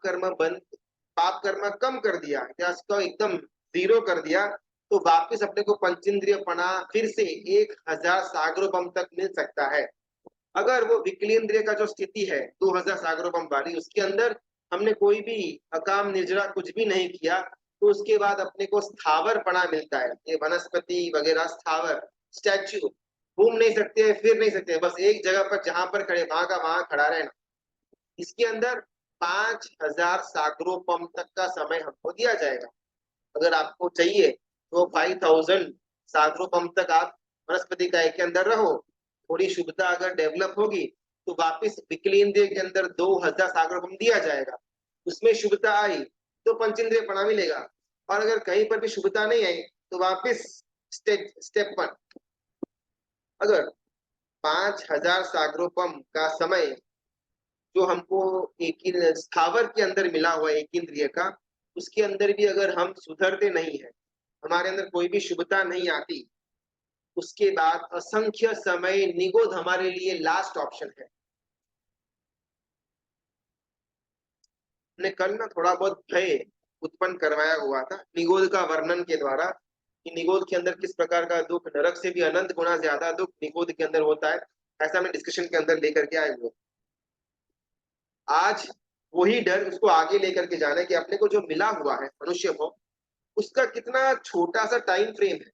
कर्म कम कर दिया या उसको एकदम जीरो कर दिया, तो वापिस अपने को पंचेंद्रिय पणा फिर से 1000 सागरों पंप तक मिल सकता है। अगर वो विकलेंद्रिय का जो स्थिति है 2000 सागरों पंप वाली, उसके अंदर हमने कोई भी अकाम निर्जरा कुछ भी नहीं किया, तो उसके बाद अपने को स्थावर पणा मिलता है। ये वनस्पति वगैरह स्थावर, स्टैच्यू, घूम नहीं सकते, फिर नहीं सकते, बस एक जगह पर जहां पर खड़े वहां का वहां खड़ा रहना। इसके अंदर 5000 सागरों पंप तक का समय हमको दिया जाएगा। अगर आपको चाहिए तो 5000 सागरों पंप तक आप वनस्पति काय के अंदर रहो, थोड़ी शुद्धता अगर डेवलप होगी तो वापिस विकलेंद्रिय के अंदर 2000 सागरों पंप दिया जाएगा। उसमें शुद्धता आई तो पंचेंद्रिय पणा मिलेगा, और अगर कहीं पर भी शुद्धता नहीं आई तो वापिस स्टेप 1। अगर 5000 सागरों पंप का समय जो हमको एक स्थावर के अंदर मिला हुआ है, एक इंद्रिय का, उसके अंदर भी अगर हम सुधरते नहीं है, हमारे अंदर कोई भी शुभता नहीं आती, उसके बाद असंख्य समय निगोद हमारे लिए लास्ट ऑप्शन है। हमने कल ना थोड़ा बहुत भय उत्पन्न करवाया हुआ था निगोद का वर्णन के द्वारा कि निगोद के अंदर किस प्रकार का दुख, नरक से भी अनंत गुना ज्यादा दुख निगोद के अंदर होता है, ऐसा हमने डिस्कशन के अंदर लेकर के आए हुए। आज वही डर उसको आगे लेकर के जाना है कि अपने को जो मिला हुआ है मनुष्य को, उसका कितना छोटा सा टाइम फ्रेम है।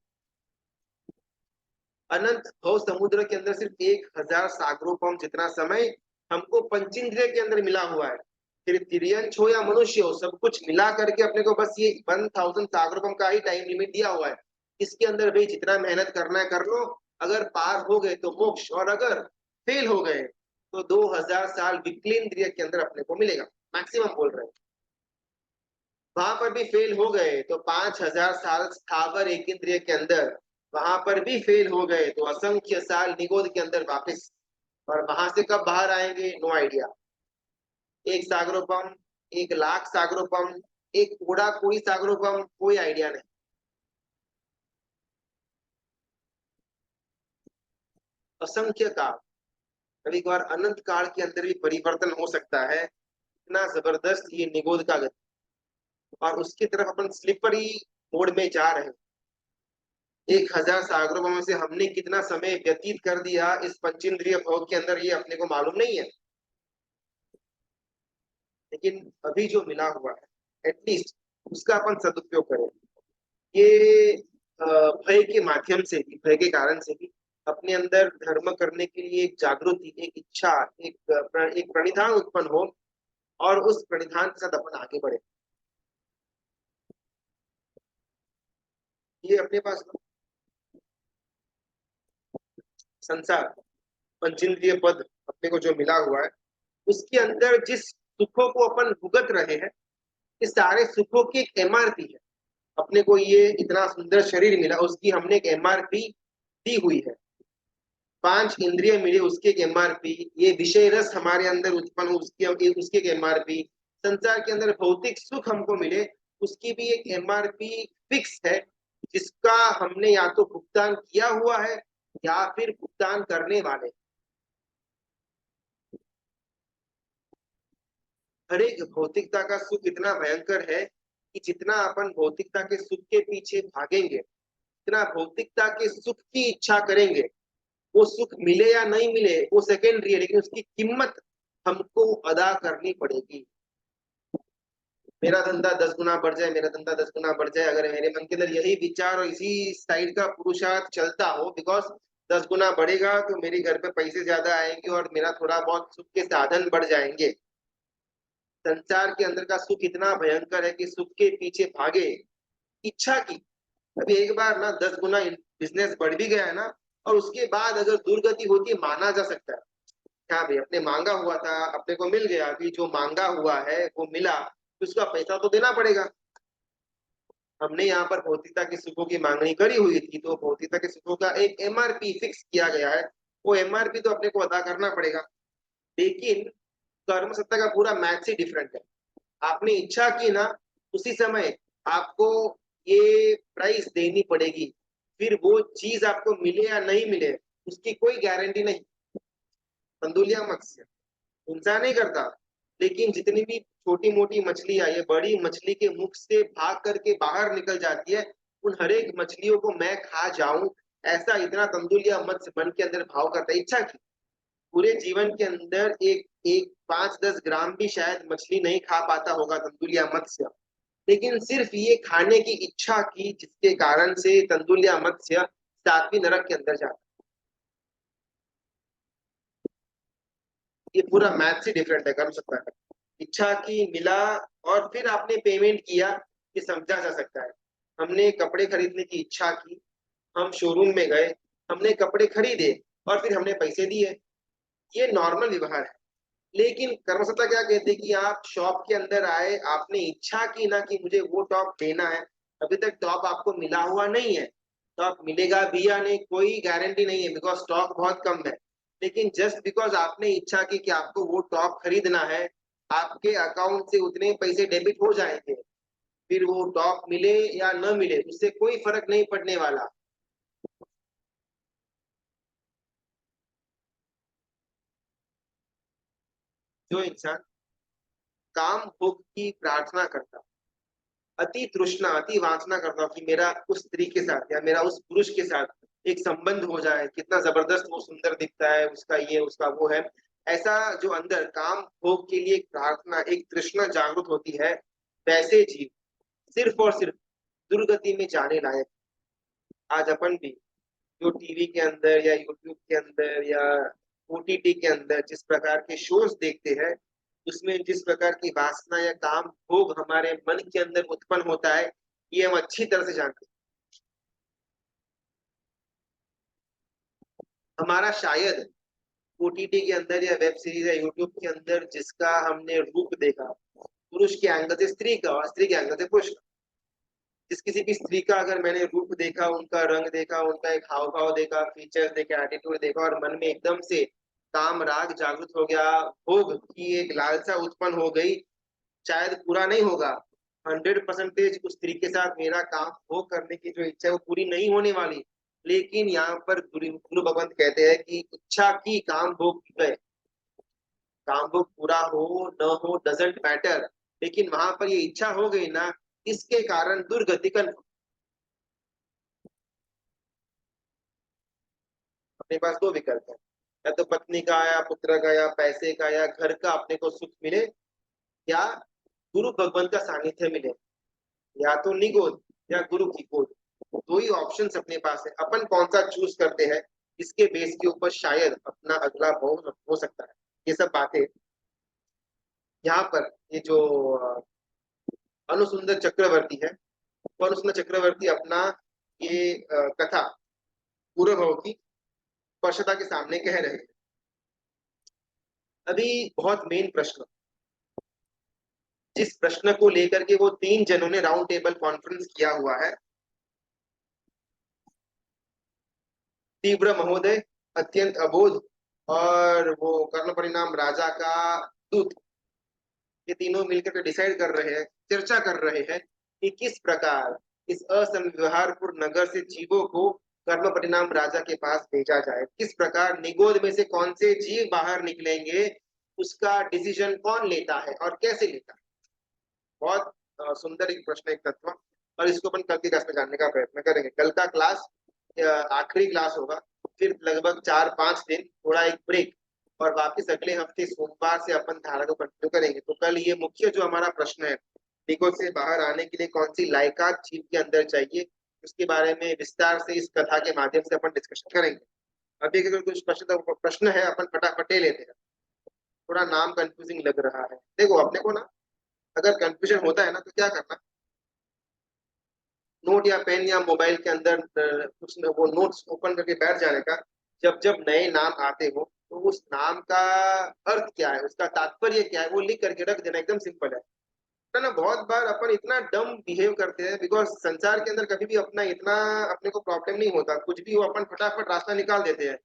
अनंत भव समुद्र के अंदर सिर्फ 1000 सागरों जितना समय हमको पंचेंद्रिय के अंदर मिला हुआ है। फिर तिर्यंश हो या मनुष्य हो, सब कुछ मिला करके अपने को बस ये 1000 सागरों का ही टाइम लिमिट दिया हुआ है। इसके अंदर भाई जितना मेहनत करना है कर लो, अगर पार हो गए तो मोक्ष, और अगर फेल हो गए तो 2000 साल विक्लेंद्रिय के अंदर अपने को मिलेगा, मैक्सिमम बोल रहे हैं। वहां पर भी फेल हो गए तो 5000 साल स्थावर एक इंद्रिय के अंदर, वहां पर भी फेल हो गए तो असंख्य साल निगोद के अंदर वापस। और वहां से कब बाहर आएंगे, नो आइडिया। 1 सागरोपम, 1 लाख सागरोपम, एक कोड़ा कोई सागरोपम, कोई आइडिया नहीं। असंख्य काल, कभी कभार अनंत काल के अंदर भी परिवर्तन हो सकता है। इतना जबरदस्त ये निगोद का गति, और उसकी तरफ अपन स्लिपरी मोड में जा रहे हैं। 1000 सागरों में से हमने कितना समय व्यतीत कर दिया इस पंचेंद्रिय भोग के अंदर, ये अपने को मालूम नहीं है। लेकिन अभी जो मिला हुआ है एटलीस्ट उसका अपन सदुपयोग करें। ये भय के माध्यम से भी, भय के कारण से भी अपने अंदर धर्म करने के लिए एक जागृति, एक इच्छा, एक प्रणिधान उत्पन्न हो, और उस प्रणिधान के साथ अपन आगे बढ़े। ये अपने पास संसार पंचेंद्रिय पद अपने को जो मिला हुआ है, उसके अंदर जिस सुखों को अपन भुगत रहे हैं, इस सारे सुखों की एक एमआरपी है। अपने को ये इतना सुंदर शरीर मिला, उसकी हमने एक एमआरपी दी हुई है। 5 इंद्रिय मिले, उसकी एक एमआरपी। ये विषय रस हमारे अंदर उत्पन्न हो, उसकी एक एमआरपी। संसार के अंदर भौतिक सुख हमको मिले, उसकी भी एक एमआरपी फिक्स है, जिसका हमने या तो भुगतान किया हुआ है या फिर भुगतान करने वाले। हर एक भौतिकता का सुख इतना भयंकर है कि जितना अपन भौतिकता के सुख के पीछे भागेंगे, जितना भौतिकता के सुख की इच्छा करेंगे, वो सुख मिले या नहीं मिले वो सेकेंडरी है, लेकिन उसकी कीमत हमको अदा करनी पड़ेगी। मेरा धंधा 10 गुना बढ़ जाए, मेरा धंधा 10 गुना बढ़ जाए, अगर मेरे मन के अंदर यही विचार और इसी साइड का पुरुषार्थ चलता हो, बिकॉज 10 गुना बढ़ेगा तो मेरे घर पे पैसे ज्यादा आएंगे और मेरा थोड़ा बहुत सुख के साधन बढ़ जाएंगे। संसार के अंदर का सुख इतना भयंकर है कि सुख के पीछे भागे इच्छा की। अभी एक बार ना 10 गुना बिजनेस बढ़ भी गया है ना, और उसके बाद अगर दुर्गति होती है, माना जा सकता है। हाँ भाई, अपने मांगा हुआ था, अपने को मिल गया, अभी जो मांगा हुआ है वो मिला, तो उसका पैसा तो देना पड़ेगा। हमने यहाँ पर भौतिकता के सुखों की मांगनी करी हुई थी, तो भौतिकता के सुखों का एक एमआरपी फिक्स किया गया है, वो एमआरपी तो अपने को अदा करना पड़ेगा। लेकिन कर्म सत्ता का पूरा मैथ ही डिफरेंट है। आपने इच्छा की ना, उसी समय आपको ये प्राइस देनी पड़ेगी। फिर वो चीज आपको मिले या नहीं मिले, उसकी कोई गारंटी नहीं। कंदुलिया मत्स्य इंसान नहीं करता, लेकिन जितनी भी छोटी मोटी मछलियां ये बड़ी मछली के मुख से भाग करके बाहर निकल जाती है, उन हर एक मछलियों को मैं खा जाऊं, ऐसा इतना तंदुलिया मत्स्य मन के अंदर भाव करता है इच्छा की। पूरे जीवन के अंदर एक एक 5-10 ग्राम भी शायद मछली नहीं खा पाता होगा तंदुलिया मत्स्य, लेकिन सिर्फ ये खाने की इच्छा की, जिसके कारण से तंदुलिया मत्स्य 7वीं नरक के अंदर जाता है। ये पूरा मैथ से डिफरेंट है कर्म सत्ता का। इच्छा की मिला, और फिर आपने पेमेंट किया, ये समझा जा सकता है। हमने कपड़े खरीदने की इच्छा की, हम शोरूम में गए, हमने कपड़े खरीदे, और फिर हमने पैसे दिए, ये नॉर्मल व्यवहार है। लेकिन कर्मसत्ता क्या कहते हैं कि आप शॉप के अंदर आए, आपने इच्छा की ना कि मुझे वो टॉप लेना है, अभी तक टॉप आपको मिला हुआ नहीं है। टॉप मिलेगा भी या नहीं कोई गारंटी नहीं है, बिकॉज स्टॉक बहुत कम है। लेकिन जस्ट बिकॉज आपने इच्छा की कि आपको वो टॉप खरीदना है, आपके अकाउंट से उतने पैसे डेबिट हो जाएंगे। फिर वो टॉप मिले या न मिले, उससे कोई फर्क नहीं पड़ने वाला। जो इंसान काम भोग की प्रार्थना करता, अति तृष्णा अति वासना करता हूँ कि मेरा उस स्त्री के साथ या मेरा उस पुरुष के साथ एक संबंध हो जाए, कितना जबरदस्त वो सुंदर दिखता है, उसका ये उसका वो है, ऐसा जो अंदर काम भोग के लिए एक प्रार्थना एक तृष्णा जागृत होती है, वैसे जीव सिर्फ और सिर्फ दुर्गति में जाने लायक। आज अपन भी जो टीवी के अंदर या यूट्यूब के अंदर या ओटीटी के अंदर जिस प्रकार के शोज देखते हैं, उसमें जिस प्रकार की वासना या काम भोग हमारे मन के अंदर उत्पन्न होता है, ये हम अच्छी तरह से जानते हैं। हमारा शायद ओटीटी के अंदर या वेब सीरीज या यूट्यूब के अंदर जिसका हमने रूप देखा, पुरुष के एंगल से स्त्री का और स्त्री के एंगल से पुरुष का, जिस किसी भी स्त्री का अगर मैंने रूप देखा, उनका रंग देखा, उनका एक हाव भाव देखा, फीचर्स देखे, एटीट्यूड देखा और मन में एकदम से काम राग जागृत हो गया, भोग की एक लालसा उत्पन्न हो गई, शायद पूरा नहीं होगा, 100% उस स्त्री के साथ मेरा काम भोग करने की जो इच्छा है वो पूरी नहीं होने वाली। लेकिन यहाँ पर गुरु गुरु भगवंत कहते हैं कि इच्छा की काम भोग गए, काम भोग पूरा हो न हो डजेंट मैटर, लेकिन वहां पर ये इच्छा हो गई ना, इसके कारण दुर्गति कन्फर्म। अपने पास दो विकल्प है, या तो पत्नी का या पुत्र का या पैसे का या घर का अपने को सुख मिले, या गुरु भगवान का सानिध्य मिले, या तो निगोद या गुरु की गोद। दो ही ऑप्शन अपने पास है, अपन कौन सा चूज करते हैं इसके बेस के ऊपर शायद अपना अगला हो सकता है। ये सब बातें यहाँ पर ये जो अनुसुंदर चक्रवर्ती है, और अनुसुंदर चक्रवर्ती अपना ये कथा पूर्व भाव की स्पष्टता के सामने कह रहे हैं। अभी बहुत मेन प्रश्न, जिस प्रश्न को लेकर के वो 3 जनों ने राउंड टेबल कॉन्फ्रेंस किया हुआ है, तीव्र महोदय, अत्यंत अबोध और वो कर्ण परिणाम राजा का दूत, ये तीनों मिलकर डिसाइड कर रहे हैं, चर्चा कर रहे हैं कि किस प्रकार इस असंव्यवहारपूर्ण नगर से जीवों को कर्म परिणाम राजा के पास भेजा जाए, किस प्रकार निगोद में से कौन से जीव बाहर निकलेंगे, उसका डिसीजन कौन लेता है और कैसे लेता है। बहुत सुंदर एक प्रश्न, एक तत्व, और इसको अपन कल की क्लास में जानने का प्रयत्न करेंगे। कल का क्लास आखिरी क्लास होगा, फिर लगभग 4-5 दिन थोड़ा एक ब्रेक, और वापस अगले हफ्ते सोमवार से अपन धारा को कंटिन्यू करेंगे। तो कल ये मुख्य जो हमारा प्रश्न है, निगोद से बाहर आने के लिए कौन सी लायकात जीव के अंदर चाहिए, उसके बारे में विस्तार से इस कथा के माध्यम से अपन डिस्कशन करेंगे। अभी अगर कुछ प्रश्न है अपन फटाफट ले लेते हैं। थोड़ा नाम कंफ्यूजिंग लग रहा है, देखो अपने को ना, अगर कंफ्यूजन होता है ना तो क्या करना, नोट या पेन या मोबाइल के अंदर कुछ वो नोट्स ओपन करके बैठ जाने का। जब जब नए नाम आते हो तो उस नाम का अर्थ क्या है, उसका तात्पर्य क्या है, वो लिख करके रख देना, एकदम सिंपल है ना। बहुत बार अपन इतना डम बिहेव करते हैं, बिकॉज संसार के अंदर कभी भी अपना इतना अपने को प्रॉब्लम नहीं होता, कुछ भी हो अपन फटाफट रास्ता निकाल देते हैं।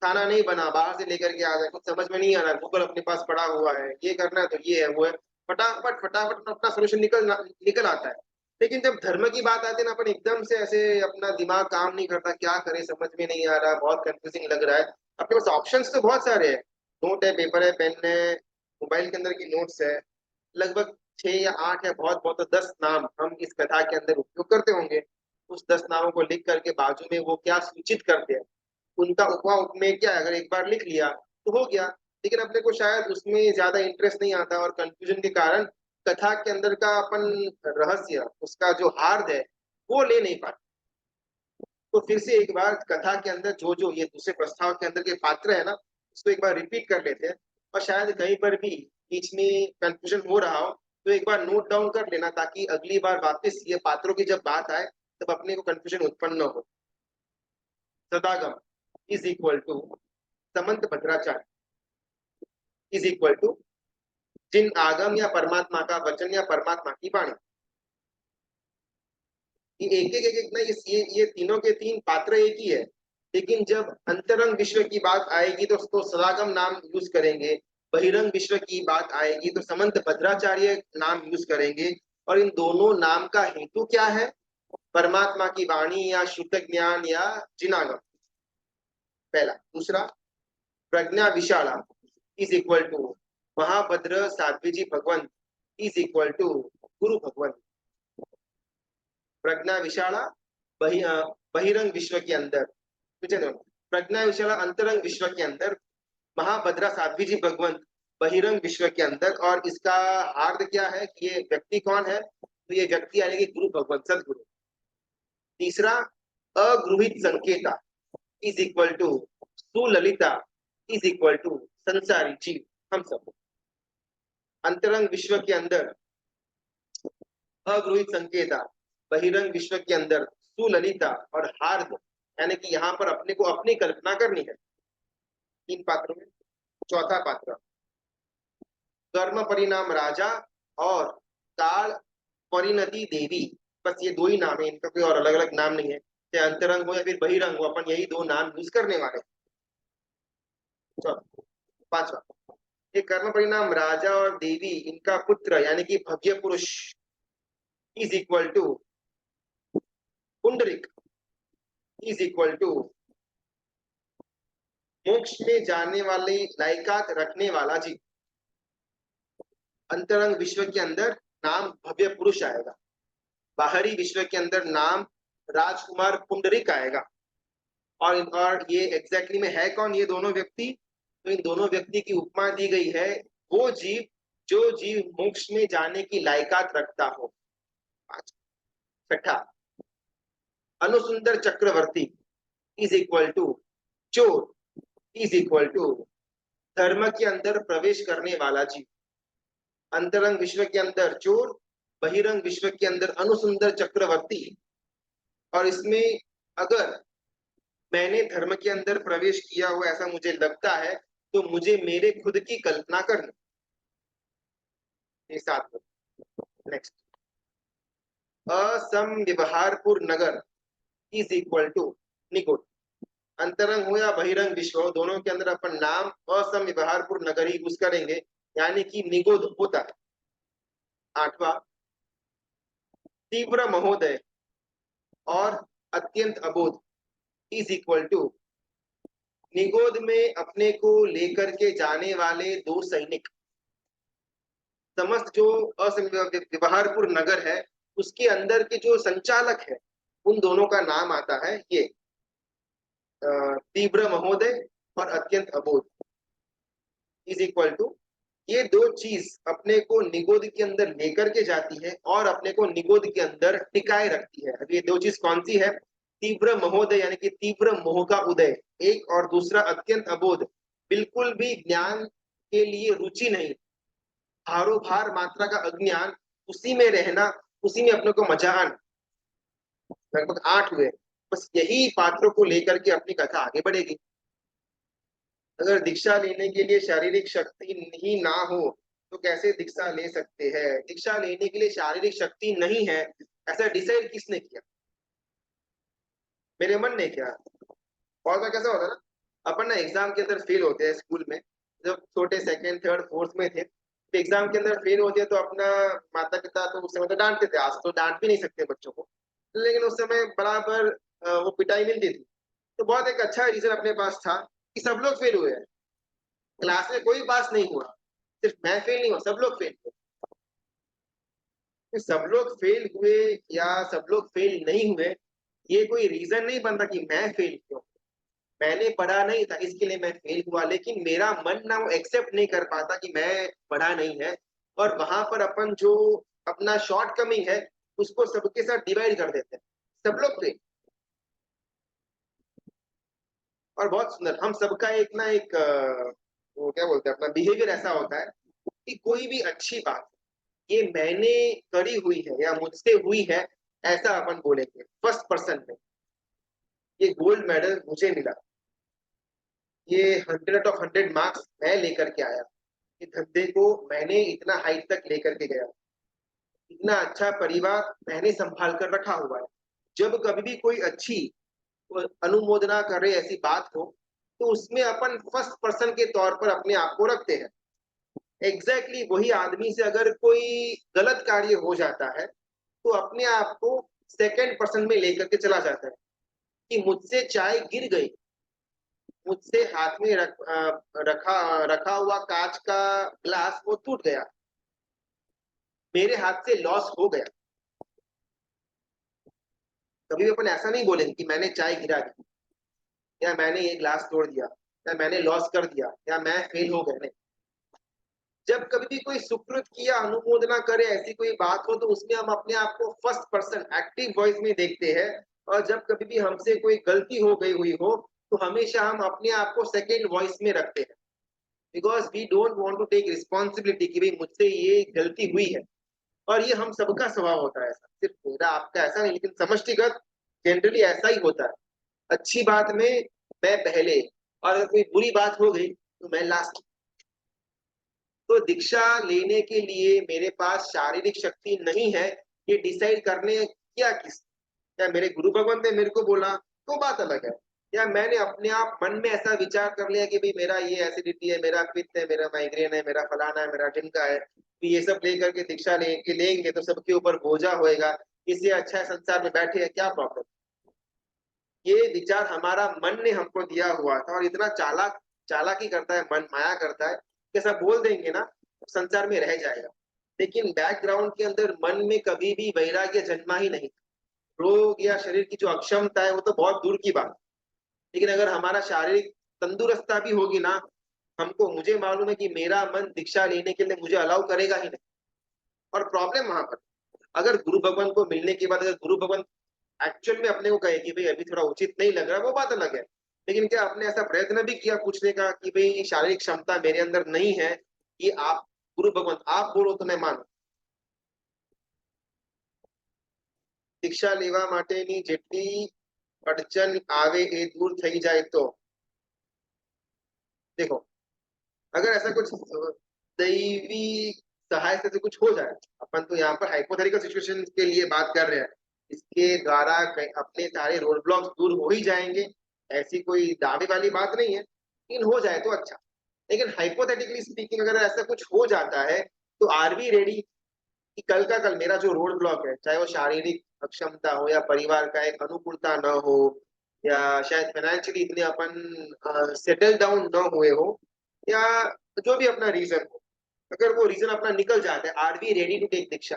खाना नहीं बना, बाहर से लेकर के आ जाए, कुछ समझ में नहीं आ रहा, गूगल अपने पास पड़ा हुआ है, ये करना है तो ये है वो है, फटाफट फटाफट अपना सोल्यूशन निकल आता है। लेकिन जब धर्म की बात आती है ना, अपन एकदम से ऐसे अपना दिमाग काम नहीं करता, क्या करें समझ में नहीं आ रहा, बहुत कंफ्यूजिंग लग रहा है। अपने पास ऑप्शंस तो बहुत सारे हैं, नोट है, पेपर है, पेन है, मोबाइल के अंदर की नोट्स है, लगभग 6 या 8 या बहुत बहुत तो 10 नाम हम इस कथा के अंदर उपयोग करते होंगे। उस 10 नामों को लिख करके बाजू में वो क्या सूचित करते हैं, उनका उपमा उपमेय क्या है, अगर एक बार लिख लिया तो हो गया। लेकिन अपने को शायद उसमें ज्यादा इंटरेस्ट नहीं आता, और कंफ्यूजन के कारण कथा के अंदर का अपन रहस्य, उसका जो हार्द है वो ले नहीं पाते। तो फिर से एक बार कथा के अंदर जो जो ये दूसरे प्रस्ताव के अंदर के पात्र है ना, उसको एक बार रिपीट कर लेते हैं, और शायद कहीं पर भी बीच में कंफ्यूजन हो रहा हो तो एक बार नोट डाउन कर लेना, ताकि अगली बार वापस ये पात्रों की जब बात आए तब अपने को कंफ्यूजन उत्पन्न न हो। सदागम इज इक्वल टू समंत भद्राचार्य इज इक्वल टू जिन आगम या परमात्मा का वचन या परमात्मा की वाणी। ये एक ना, ये तीनों के तीन पात्र एक ही है, लेकिन जब अंतरंग विश्व की बात आएगी तो सदागम नाम यूज करेंगे, बहिरंग विश्व की बात आएगी तो समंत भद्राचार्य नाम यूज करेंगे। और इन दोनों नाम का हेतु क्या है, परमात्मा की वाणी या शुद्ध ज्ञान या जिनागम, पहला। दूसरा, प्रज्ञा विशाला इज इक्वल टू महाभद्र साध्वी जी भगवंत इज इक्वल टू गुरु भगवंत। प्रज्ञा विशाला बहिरंग विश्व के अंदर, प्रज्ञा विशाला अंतरंग विश्व के अंदर, महाभद्रा साध्वी जी भगवंत बहिरंग विश्व के अंदर। और इसका हार्द क्या है कि ये व्यक्ति कौन है, तो ये व्यक्ति आएगी गुरु भगवंत सदगुरु। तीसरा, अगृहित संकेता इज इक्वल टू सुललिता इज इक्वल टू संसारी जीव, हम सब। अंतरंग विश्व के अंदर अगृहित संकेता, बहिरंग विश्व के अंदर सुललिता और हार्द, यानी कि यहाँ पर अपने को अपनी कल्पना करनी है। तीन पात्रों में चौथा पात्र कर्म परिणाम राजा और काल परिणति देवी, बस ये दो ही नाम है, इनका कोई और अलग अलग नाम नहीं है। चाहे अंतरंग हो या फिर बहिरंग हो, अपन यही दो नाम यूज करने वाले। पांचवा, ये कर्म परिणाम राजा और देवी, इनका पुत्र यानी कि भव्य पुरुष is equal to Pundarik is equal to मोक्ष में जाने वाले लायकात रखने वाला जीव। अंतरंग विश्व के अंदर नाम भव्य पुरुष आएगा, बाहरी विश्व के अंदर नाम राजकुमार पुंडरिक आएगा। और ये एग्जैक्टली में है कौन, ये दोनों व्यक्ति, तो इन दोनों व्यक्ति की उपमा दी गई है, वो जीव जो जीव मोक्ष में जाने की लायकात रखता हो। छठा, अनुसुंदर चक्रवर्ती इज इक्वल टू चोर इज इक्वल टू धर्म के अंदर प्रवेश करने वाला जीव। अंतरंग विश्व के अंदर चोर, बहिरंग विश्व के अंदर अनुसुंदर चक्रवर्ती। और इसमें अगर मैंने धर्म के अंदर प्रवेश किया हुआ ऐसा मुझे लगता है, तो मुझे मेरे खुद की कल्पना करनी। ये साथ। नेक्स्ट, असमव्यवहारपुर नगर इज इक्वल टू निगोद। अंतरंग हो या बहिरंग विश्व हो, दोनों के अंदर अपन नाम असमव्यवहारपुर नगर ही यूज करेंगे, यानी कि निगोद होता है। आठवां, तीव्र महोदय और अत्यंत अबोध इज इक्वल टू निगोद में अपने को लेकर के जाने वाले दो सैनिक। समस्त जो असमव्यवहारपुर नगर है उसके अंदर के जो संचालक है, उन दोनों का नाम आता है ये तीव्र महोदय और अत्यंत अबोध इज इक्वल टू, ये दो चीज अपने को निगोद के अंदर लेकर के जाती है और अपने को निगोद के अंदर टिकाए रखती है। अब ये दो चीज कौन सी है, तीव्र महोदय यानी कि तीव्र मोह का उदय एक, और दूसरा अत्यंत अबोध, बिल्कुल भी ज्ञान के लिए रुचि नहीं, भारोभार मात्रा का अज्ञान, उसी में रहना, उसी में अपने को मजा आना। लगभग 8 हुए। बस यही पात्रों को लेकर के अपनी कथा आगे बढ़ेगी। अगर दीक्षा लेने के लिए शारीरिक शक्ति ही ना हो तो कैसे दीक्षा ले सकते हैं। दीक्षा लेने के लिए शारीरिक शक्ति नहीं है ऐसा डिसाइड किसने किया, मेरे मन ने किया। बहुत बार कैसा होता है ना, अपन ना एग्जाम के अंदर फेल होते हैं स्कूल में, जब छोटे सेकंड थर्ड फोर्थ में थे, तो एग्जाम के अंदर फेल होते हैं तो अपना माता पिता तो उस समय तो डांटते थे, आज तो डांट भी नहीं सकते बच्चों को, लेकिन उस समय बराबर वो पिटाई मिलती थी। तो बहुत एक अच्छा रीजन अपने पास था कि सब लोग फेल हुए हैं, क्लास में कोई पास नहीं हुआ, सिर्फ मैं फेल नहीं हुआ, सब लोग फेल हुए। तो सब लोग फेल हुए या सब लोग फेल नहीं हुए, ये कोई रीजन नहीं बनता कि मैं फेल क्यों, मैंने पढ़ा नहीं था इसके लिए मैं फेल हुआ। लेकिन मेरा मन ना वो एक्सेप्ट नहीं कर पाता कि मैं पढ़ा नहीं है, और वहां पर अपन जो अपना शॉर्ट कमिंग है उसको सबके साथ डिवाइड कर देते हैं, सब लोग फेल। और बहुत सुंदर, हम सबका एक ना एक वो क्या बोलते हैं, अपना बिहेवियर ऐसा होता है कि कोई भी अच्छी बात ये मैंने करी हुई है या मुझसे हुई है, ऐसा अपन बोलेंगे फर्स्ट पर्सन में। ये गोल्ड मेडल मुझे मिला, ये 100 ऑफ 100 मार्क्स मैं लेकर के आया, ये धंधे को मैंने इतना हाइट तक लेकर के गया, इतना अच्छा परिवार मैंने संभाल कर रखा हुआ है। जब कभी भी कोई अच्छी अनुमोदना करे ऐसी बात हो, तो उसमें अपन फर्स्ट पर्सन के तौर पर अपने आप को रखते हैं। एग्जैक्टली वही आदमी से अगर कोई गलत कार्य हो जाता है तो अपने आप को सेकंड पर्सन में लेकर के चला जाता है कि मुझसे चाय गिर गई, मुझसे हाथ में रखा हुआ कांच का ग्लास वो टूट गया, मेरे हाथ से लॉस हो गया। कभी भी अपन ऐसा नहीं बोलेंगे कि मैंने चाय गिरा दी, या मैंने ये ग्लास तोड़ दिया, या मैंने लॉस कर दिया, या मैं फेल हो गया। नहीं, जब कभी भी कोई सुकृत की या अनुमोदना करे, ऐसी कोई बात हो, तो उसमें हम अपने आप को फर्स्ट पर्सन एक्टिव वॉइस में देखते हैं। और जब कभी भी हमसे कोई गलती हो गई हुई हो, तो हमेशा हम अपने आप को सेकेंड वॉइस में रखते हैं, because we don't want to take responsibility कि भाई मुझसे ये गलती हुई है। और ये हम सबका स्वभाव होता है, ऐसा सिर्फ मेरा आपका ऐसा नहीं, लेकिन समष्टिगत जनरली ऐसा ही होता है। अच्छी बात में मैं पहले, और अगर कोई बुरी बात हो गई तो मैं लास्ट। तो दीक्षा लेने के लिए मेरे पास शारीरिक शक्ति नहीं है ये डिसाइड करने क्या किस, या मेरे गुरु भगवान ने मेरे को बोला तो बात अलग है, या मैंने अपने आप मन में ऐसा विचार कर लिया कि भाई मेरा ये एसिडिटी है, मेरा पित्त है, मेरा माइग्रेन है, मेरा फलाना है, मेरा ढिमका है, तो ये सब लेकर के दीक्षा लेंगे तो सबके ऊपर बोझा होएगा, इससे अच्छा है संसार में बैठे है, क्या प्रॉब्लम। ये विचार हमारा मन ने हमको दिया हुआ था, और इतना चालाकी करता है मन, माया करता है कि सब बोल देंगे ना तो संसार में रह जाएगा। लेकिन बैकग्राउंड के अंदर मन में कभी भी वैराग्य जन्मा ही नहीं। रोग या शरीर की जो अक्षमता है वो तो बहुत दूर की बात, लेकिन अगर हमारा शारीरिक तंदुरुस्ता भी होगी ना, हमको, मुझे मालूम है कि मेरा मन दीक्षा लेने के लिए मुझे अलाउ करेगा ही नहीं। और प्रॉब्लम वहां पर, अगर गुरु भगवान को मिलने के बाद अगर गुरु भगवान एक्चुअल में अपने को कहे कि भाई अभी थोड़ा उचित नहीं लग रहा, वो बात अलग है। लेकिन क्या आपने ऐसा प्रयत्न भी किया पूछने का कि भाई शारीरिक क्षमता मेरे अंदर नहीं है कि आप, गुरु भगवान आप बोलो तो मैं मानू। दीक्षा लेवा माटेની જેટલી અડચણ આવે એ दूर થઈ જાય तो, देखो, अगर ऐसा कुछ दैवी सहायता से कुछ हो जाए, अपन तो यहाँ पर हाइपोथेटिकल सिचुएशन के लिए बात कर रहे हैं, इसके द्वारा अपने सारे रोड ब्लॉक्स दूर हो ही जाएंगे, ऐसी कोई दावे वाली बात नहीं है, लेकिन हो जाए तो अच्छा। लेकिन हाइपोथेटिकली स्पीकिंग अगर ऐसा कुछ हो जाता है, तो आर वी रेडी कि कल का कल मेरा जो रोड ब्लॉक है, चाहे वो शारीरिक अक्षमता हो, या परिवार का एक अनुकूलता न हो, या शायद फाइनेंशियली इतने अपन सेटल डाउन न हुए हो, या जो भी अपना रीजन हो, अगर वो रीजन अपना निकल जाता है, are we ready to take diksha.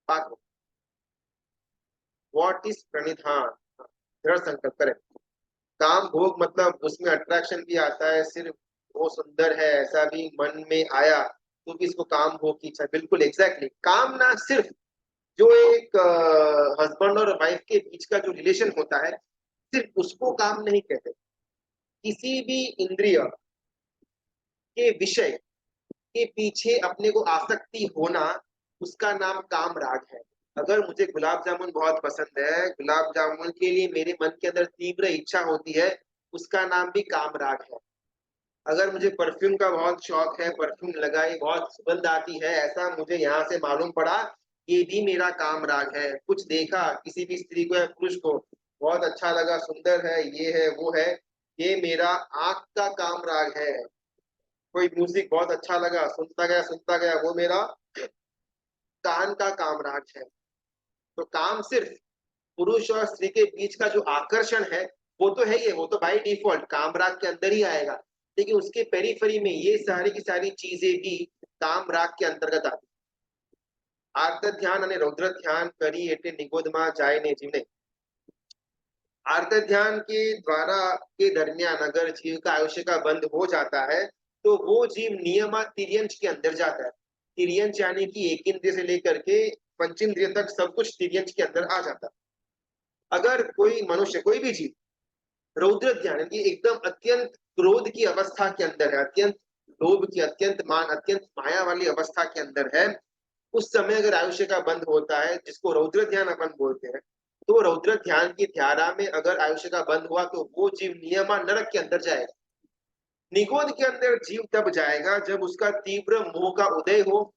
बात व्हाट इज प्रणिधान, दृढ़ संकल्प करें। काम भोग मतलब उसमें अट्रैक्शन भी आता है, सिर्फ वो सुंदर है ऐसा भी मन में आया तो भी इसको काम भोग की इच्छा, बिल्कुल एग्जैक्टली काम ना सिर्फ जो एक हस्बैंड और वाइफ के बीच का जो रिलेशन होता है, सिर्फ उसको काम नहीं कहते। किसी भी इंद्रिय के विषय के पीछे अपने को आसक्ति होना, उसका नाम काम राग है। अगर मुझे गुलाब जामुन बहुत पसंद है, गुलाब जामुन के लिए मेरे मन के अंदर तीव्र इच्छा होती है, उसका नाम भी काम राग है। अगर मुझे परफ्यूम का बहुत शौक है, परफ्यूम लगाई, बहुत सुगंध आती है, ऐसा मुझे यहाँ से मालूम पड़ा, ये भी मेरा काम राग है। कुछ देखा किसी भी स्त्री को या पुरुष को, बहुत अच्छा लगा, सुंदर है, ये है वो है, ये मेरा आंख का काम राग है। कोई म्यूजिक बहुत अच्छा लगा, सुनता गया, वो मेरा कान का काम राग है। तो काम सिर्फ पुरुष और स्त्री के बीच का जो आकर्षण है, वो तो है ही है, वो तो बाई डिफॉल्ट काम राग के अंदर ही आएगा। लेकिन उसके पेरीफेरी में ये सारी की सारी चीजें भी काम राग के अंतर्गत आती। आर्त ध्यान અને रौद्र ध्यान करी એટલે નિગોદમાં જાય ને જીવને। आर्त ध्यान के द्वारा के दरमियान अगर जीव का आयुष्य का बंद हो जाता है, तो वो जीव नियमा तिर्यंच के अंदर जाता है। तिर्यंच यानी कि एक इंद्रिय से लेकर के पंचेंद्रिय तक सब कुछ तिर्यंच के अंदर आ जाता है। अगर कोई मनुष्य, कोई भी जीव रौद्र ध्यान यानी एकदम अत्यंत क्रोध की अवस्था के अंदर है, अत्यंत लोभ की, अत्यंत मान, अत्यंत माया वाली अवस्था के अंदर है, उस समय अगर आयुष्य का बंद होता है, जिसको रौद्र ध्यान अपन बोलते हैं, तो रौद्र ध्यान की धारा में अगर आयुष्य का बंद हुआ, तो वो जीव नियमा नरक के अंदर जाएगा। निगोद के अंदर जीव तब जाएगा जब उसका तीव्र मोह का उदय हो,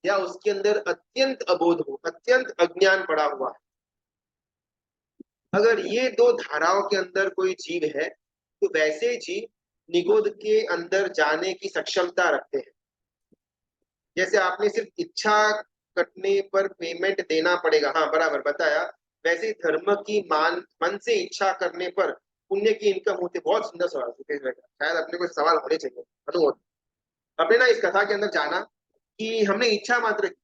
या उसके अंदर अत्यंत अबोध हो, अत्यंत अज्ञान पड़ा हुआ है। अगर ये दो धाराओं के अंदर कोई जीव है, तो वैसे जीव निगोद के अंदर जाने की सक्षमता रखते हैं। जैसे आपने सिर्फ इच्छा कटने पर पेमेंट देना पड़ेगा, हाँ बराबर बताया, वैसे धर्म की मन से इच्छा करने पर पुण्य की इनकम होती है? बहुत सुंदर सवाल सुकेश भाई का, शायद अपने को सवाल होने चाहिए अनुमोद। अपने ना इस कथा के अंदर जाना कि हमने इच्छा मात्र की,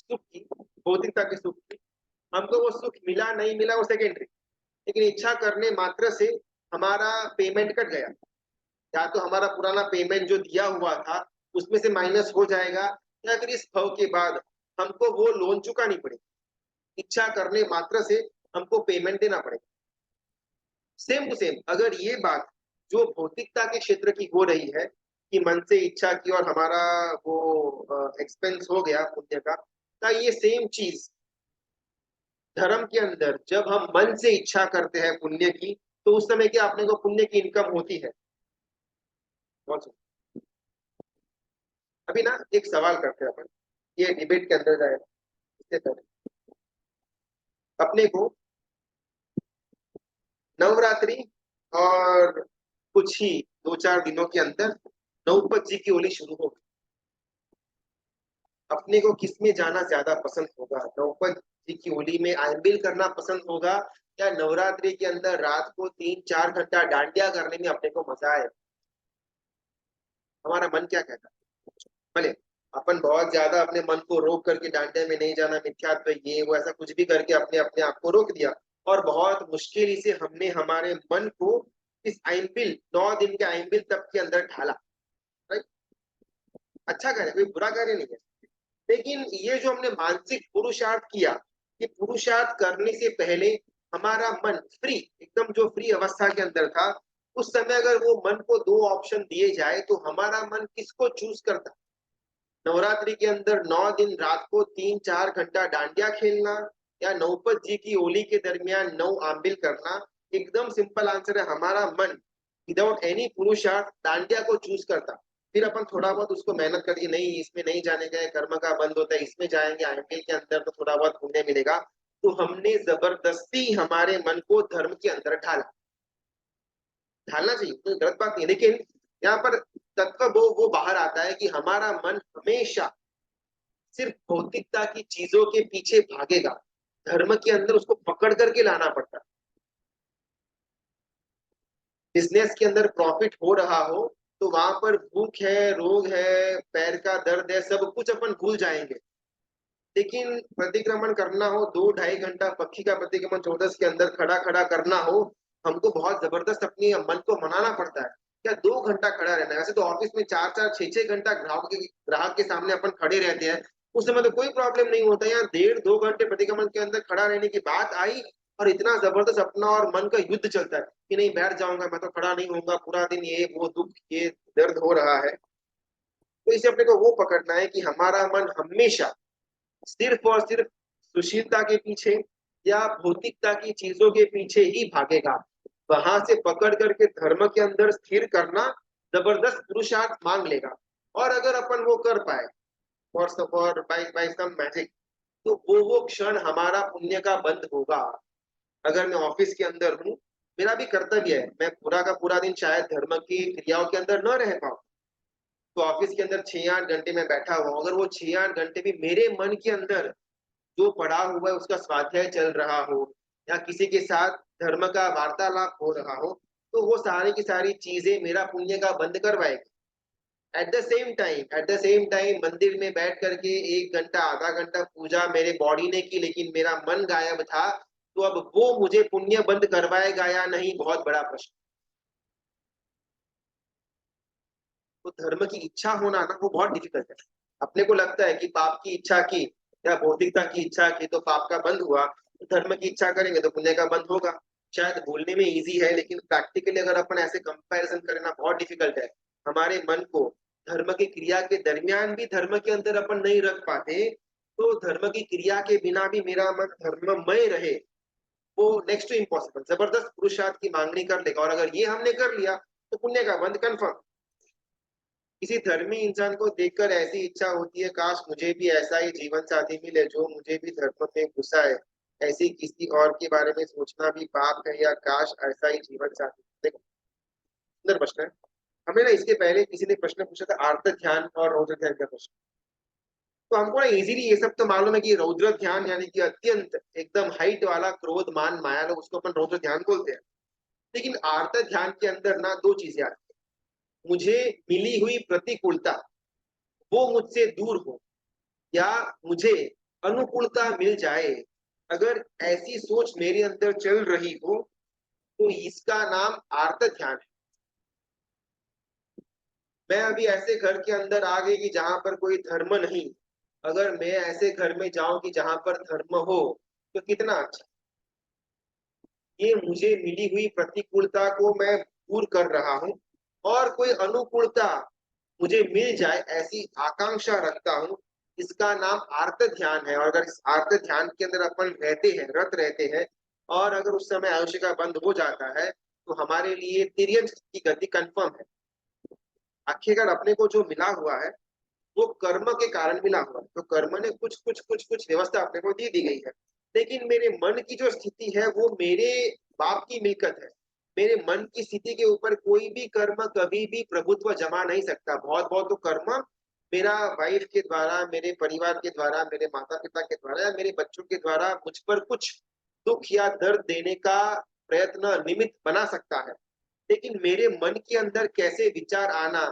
सुख की, भौतिकता के सुख की, हमको वो सुख मिला नहीं मिला वो सेकेंडरी, लेकिन इच्छा करने मात्र से हमारा पेमेंट कट गया। या तो हमारा पुराना पेमेंट जो दिया हुआ था उसमें से माइनस हो जाएगा, या फिर इस भव के बाद हमको वो लोन चुकानी पड़ेगी। इच्छा करने मात्र से हमको पेमेंट देना पड़ेगा। सेम टू सेम अगर ये बात जो भौतिकता के क्षेत्र की हो रही है कि मन से इच्छा की और हमारा वो एक्सपेंस हो गया पुण्य का ये सेम चीज धर्म के अंदर जब हम मन से इच्छा करते हैं पुण्य की, तो उस समय क्या अपने को पुण्य की इनकम होती है? बहुत सुंदर। अभी ना एक सवाल करते हैं अपन, ये डिबेट के अंदर जाएगा। इससे पहले अपने को नवरात्रि और कुछ ही 2-4 दिनों के अंदर नवपत जी की होली शुरू होगी। अपने को किसमें जाना ज्यादा पसंद होगा? नवपत जी की होली में आइंबिल करना पसंद होगा, या नवरात्रि के अंदर रात को 3-4 घंटा डांडिया करने में अपने को मजा आए? हमारा मन क्या कहता है? भले अपन बहुत ज्यादा अपने मन को रोक करके डांडिया में नहीं जाना, मिथ्यात्व ये वो ऐसा कुछ भी करके अपने अपने आप को रोक दिया, और बहुत मुश्किल से हमने हमारे मन को इस आइंबिल 9 दिन के आइंबिल तप के अंदर ढाला। राइट? अच्छा कार्य, कोई बुरा कार्य नहीं है, लेकिन ये जो हमने मानसिक पुरुषार्थ किया, कि पुरुषार्थ करने से पहले हमारा मन फ्री, एकदम जो फ्री अवस्था के अंदर था, उस समय अगर वो मन को 2 ऑप्शन दिए जाए तो हमारा मन किसको चूज करता? नवरात्रि के अंदर 9 दिन रात को 3-4 घंटा डांडिया खेलना, या नौपत जी की होली के दरमियान 9 आंबिल करना? एकदम सिंपल आंसर है, हमारा मन विदाउट एनी पुरुषार्थ डांडिया को चूज करता। फिर अपन थोड़ा बहुत उसको मेहनत करके, नहीं इसमें नहीं जाने का, कर्म का बंद होता है, इसमें जाएंगे आंबिल के अंदर तो थोड़ा बहुत पुण्य मिलेगा। तो हमने जबरदस्ती हमारे मन को धर्म के अंदर ढाला। ढालना चाहिए, कोई गलत बात नहीं, लेकिन यहाँ पर तत्व वो बाहर आता है कि हमारा मन हमेशा सिर्फ भौतिकता की चीजों के पीछे भागेगा, धर्म के अंदर उसको पकड़ करके लाना पड़ता है। बिजनेस के अंदर प्रॉफिट हो रहा हो तो वहां पर भूख है, रोग है, पैर का दर्द है, सब कुछ अपन भूल जाएंगे। लेकिन प्रतिक्रमण करना हो, 2-2.5 घंटा पक्षी का प्रतिक्रमण 14 के अंदर खड़ा खड़ा करना हो, हमको बहुत जबरदस्त अपने मन को मनाना पड़ता है। क्या 2 घंटा खड़ा रहना है? वैसे तो ऑफिस में 4-4 6-6 घंटा ग्राहक के सामने अपन खड़े रहते हैं, उस समय तो कोई प्रॉब्लम नहीं होता। यहाँ 1.5-2 घंटे प्रतिक्रमण के अंदर खड़ा रहने की बात आई, और इतना जबरदस्त अपना और मन का युद्ध चलता है कि नहीं बैठ जाऊंगा, मैं तो खड़ा नहीं होऊंगा पूरा दिन, ये वो दुख ये दर्द हो रहा है। तो इसे अपने को वो पकड़ना है कि हमारा मन हमेशा सिर्फ और सिर्फ सुशीलता के पीछे या भौतिकता की चीजों के पीछे ही भागेगा। वहां से पकड़ करके धर्म के अंदर स्थिर करना जबरदस्त पुरुषार्थ मांग लेगा। और अगर अपन वो कर पाए और बाय बाय सम मैजिक, तो वो क्षण हमारा पुण्य का बंद होगा। अगर मैं ऑफिस के अंदर हूँ, मेरा भी कर्तव्य है, मैं पूरा का पूरा दिन शायद धर्म की क्रियाओं के अंदर न रह पाऊँ, तो ऑफिस के अंदर 6-8 घंटे में बैठा हुआ, अगर वो 6-8 घंटे भी मेरे मन के अंदर जो पढ़ा हुआ है उसका स्वाध्याय चल रहा हो, या किसी के साथ धर्म का वार्तालाप हो रहा हो, तो वो सारी की सारी चीजें मेरा पुण्य का बंद करवाएगी। एट द सेम टाइम मंदिर में बैठ करके 1 घंटा आधा घंटा पूजा मेरे बॉडी ने की, लेकिन मेरा मन गायब था, तो अब वो मुझे पुण्य बंद करवाएगा या नहीं, बहुत बड़ा प्रश्न। तो धर्म की इच्छा होना ना वो बहुत डिफिकल्ट है। अपने को लगता है कि पाप की इच्छा की या भौतिकता की इच्छा की तो पाप का बंद हुआ, तो धर्म की इच्छा करेंगे तो पुण्य का बंद होगा। शायद बोलने में इजी है, लेकिन प्रैक्टिकली अगर अपन ऐसे कंपैरिजन करना बहुत डिफिकल्ट है। हमारे मन को धर्म की क्रिया के दरमियान भी धर्म के अंदर अपन नहीं रख पाते, तो धर्म की क्रिया के बिना भी मेरा मन धर्ममय रहे, वो नेक्स्ट टू इम्पॉसिबल। जबरदस्त पुरुषार्थ की मांगनी कर लेगा, और अगर ये हमने कर लिया तो पुण्य का बंद कन्फर्म। किसी धर्मी इंसान को देखकर ऐसी इच्छा होती है, काश मुझे भी ऐसा ही जीवन साथी मिले जो मुझे भी धर्म में घुसाए। ऐसी किसी और के बारे में सोचना भी पाप है, या काश ऐसा ही जीवन साथी। देखो सुंदर प्रश्न है। हमें ना इसके पहले किसी ने प्रश्न पूछा था आर्त ध्यान और रौद्र ध्यान का प्रश्न। तो हमको ना इजीली ये सब तो मालूम है कि रौद्र ध्यान यानी कि अत्यंत एकदम हाइट वाला क्रोध मान माया, लोग उसको अपन रौद्र ध्यान बोलते हैं। लेकिन आर्त ध्यान के अंदर ना दो चीजें आती है, मुझे मिली हुई प्रतिकूलता वो मुझसे दूर हो, या मुझे अनुकूलता मिल जाए। अगर ऐसी सोच मेरे अंदर चल रही हो तो इसका नाम आर्त ध्यान है। मैं अभी ऐसे घर के अंदर आ गई कि जहां पर कोई धर्म नहीं, अगर मैं ऐसे घर में जाऊं कि जहां पर धर्म हो तो कितना अच्छा। ये मुझे मिली हुई प्रतिकूलता को मैं दूर कर रहा हूँ, और कोई अनुकूलता मुझे मिल जाए ऐसी आकांक्षा रखता हूँ। इसका नाम आर्त ध्यान है। और अगर इस आर्त ध्यान के अंदर अपन रहते हैं, रत रहते हैं, और अगर उस समय आयुष्य का बंद हो जाता है तो हमारे लिए तिर्यंत की गति कंफर्म है। आखिरकार अपने को जो मिला हुआ है वो कर्म के कारण मिला हुआ है, तो कर्म ने कुछ कुछ कुछ कुछ व्यवस्था अपने को दी गई है। लेकिन मेरे मन की जो स्थिति है वो मेरे बाप की मिल्कत है। मेरे मन की स्थिति के ऊपर कोई भी कर्म कभी भी प्रभुत्व जमा नहीं सकता। बहुत बहुत तो कर्म मेरा वाइफ के द्वारा, मेरे परिवार के द्वारा, मेरे माता पिता के द्वारा या मेरे बच्चों के द्वारा मुझ पर कुछ दुख या दर्द देने का प्रयत्न निमित्त बना सकता है। लेकिन मेरे मन के अंदर कैसे विचार आना,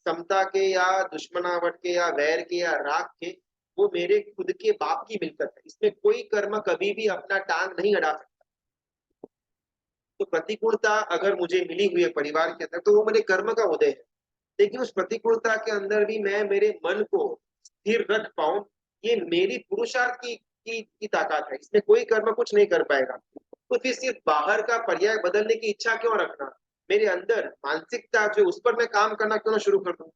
समता के या दुश्मनावट के या वैर के या राग के, वो मेरे खुद के बाप की मिल्कत है। इसमें कोई कर्म कभी भी अपना टांग नहीं अड़ा सकता। तो प्रतिकूलता अगर मुझे मिली हुई है परिवार के अंदर तो वो मेरे कर्म का उदय है। लेकिन उस प्रतिकूलता के अंदर भी मैं मेरे मन को स्थिर रख पाऊं, ये मेरी पुरुषार्थ की ताकत है। इसमें कोई कर्म कुछ नहीं कर पाएगा। तो फिर सिर्फ बाहर का पर्याय बदलने की इच्छा क्यों रखना? मेरे अंदर मानसिकता जो उस पर मैं काम करना क्यों ना शुरू कर दूं?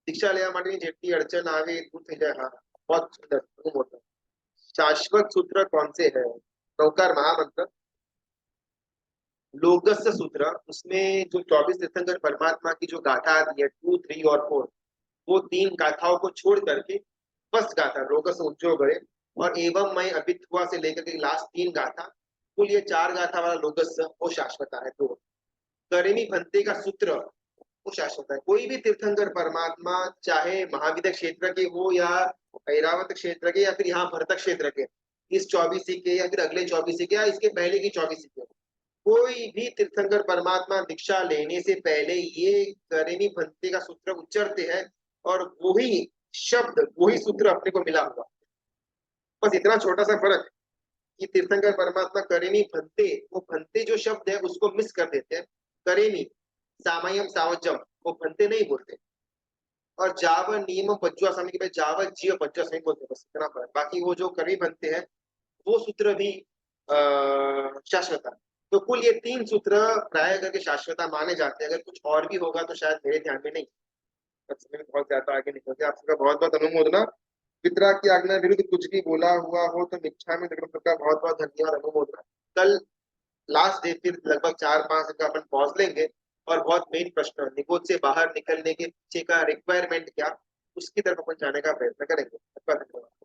दीक्षा लेवा माटेની જેટલી अड़चन आवे એ दूर થઈ જાય। हाँ, बहुत सुंदर, खूब होता है। शाश्वत सूत्र कौन से है? नौकार महामंत्र लोगस्य सूत्र, उसमें जो 24 तीर्थंकर परमात्मा की जो गाथा आती है 2, 3 और 4, वो तीन गाथाओं को छोड़ करके फर्स्ट गाथा रोगस उज्जो गए और एवं मैं अभित हुआ से लेकर के लास्ट तीन गाथा, कुल ये चार गाथा वाला लोगस वो शाश्वत है। तो करेमी भंते का सूत्र वो शाश्वत है। कोई भी तीर्थंकर परमात्मा चाहे महाविद्य क्षेत्र के हो या ऐरावत क्षेत्र के या फिर यहाँ भरतक क्षेत्र के, इस 24 के या फिर अगले 24 के या इसके पहले की 24 के, कोई भी तीर्थंकर परमात्मा दीक्षा लेने से पहले ये करेमी भंते का सूत्र उच्चारते हैं, और वही शब्द वही सूत्र अपने को मिला हुआ। बस इतना छोटा सा फर्क कि तीर्थंकर परमात्मा करेमी भंते, वो भंते जो शब्द है उसको मिस कर देते हैं। करेमी सामयम सावजम वो भंते नहीं बोलते, और जाव नियम पज्जुआ समय के जाव जीव पज्जुआ समय बोलते, बस इतना फर्क। बाकी वो जो करी बनते हैं वो सूत्र भी शाश्वता। तो कुल ये तीन सूत्र प्राय करके शाश्वता माने जाते हैं। अगर कुछ और भी होगा तो शायद मेरे ध्यान में नहीं। समय बहुत ज्यादा आगे निकल गया। आप सबका बहुत बहुत अनुमोदना। पितरा की आज्ञा विरुद्ध कुछ भी बोला हुआ हो तो मिथ्या में दृढ़ का बहुत बहुत धन्यवाद, अनुमोदना। कल लास्ट डे, फिर लगभग 4-5 दिन का अपन पॉज लेंगे, और बहुत मेन प्रश्न निगोद से बाहर निकलने के पीछे का रिक्वायरमेंट क्या, उसकी तरफ अपन जाने का प्रयत्न करेंगे। धन्यवाद।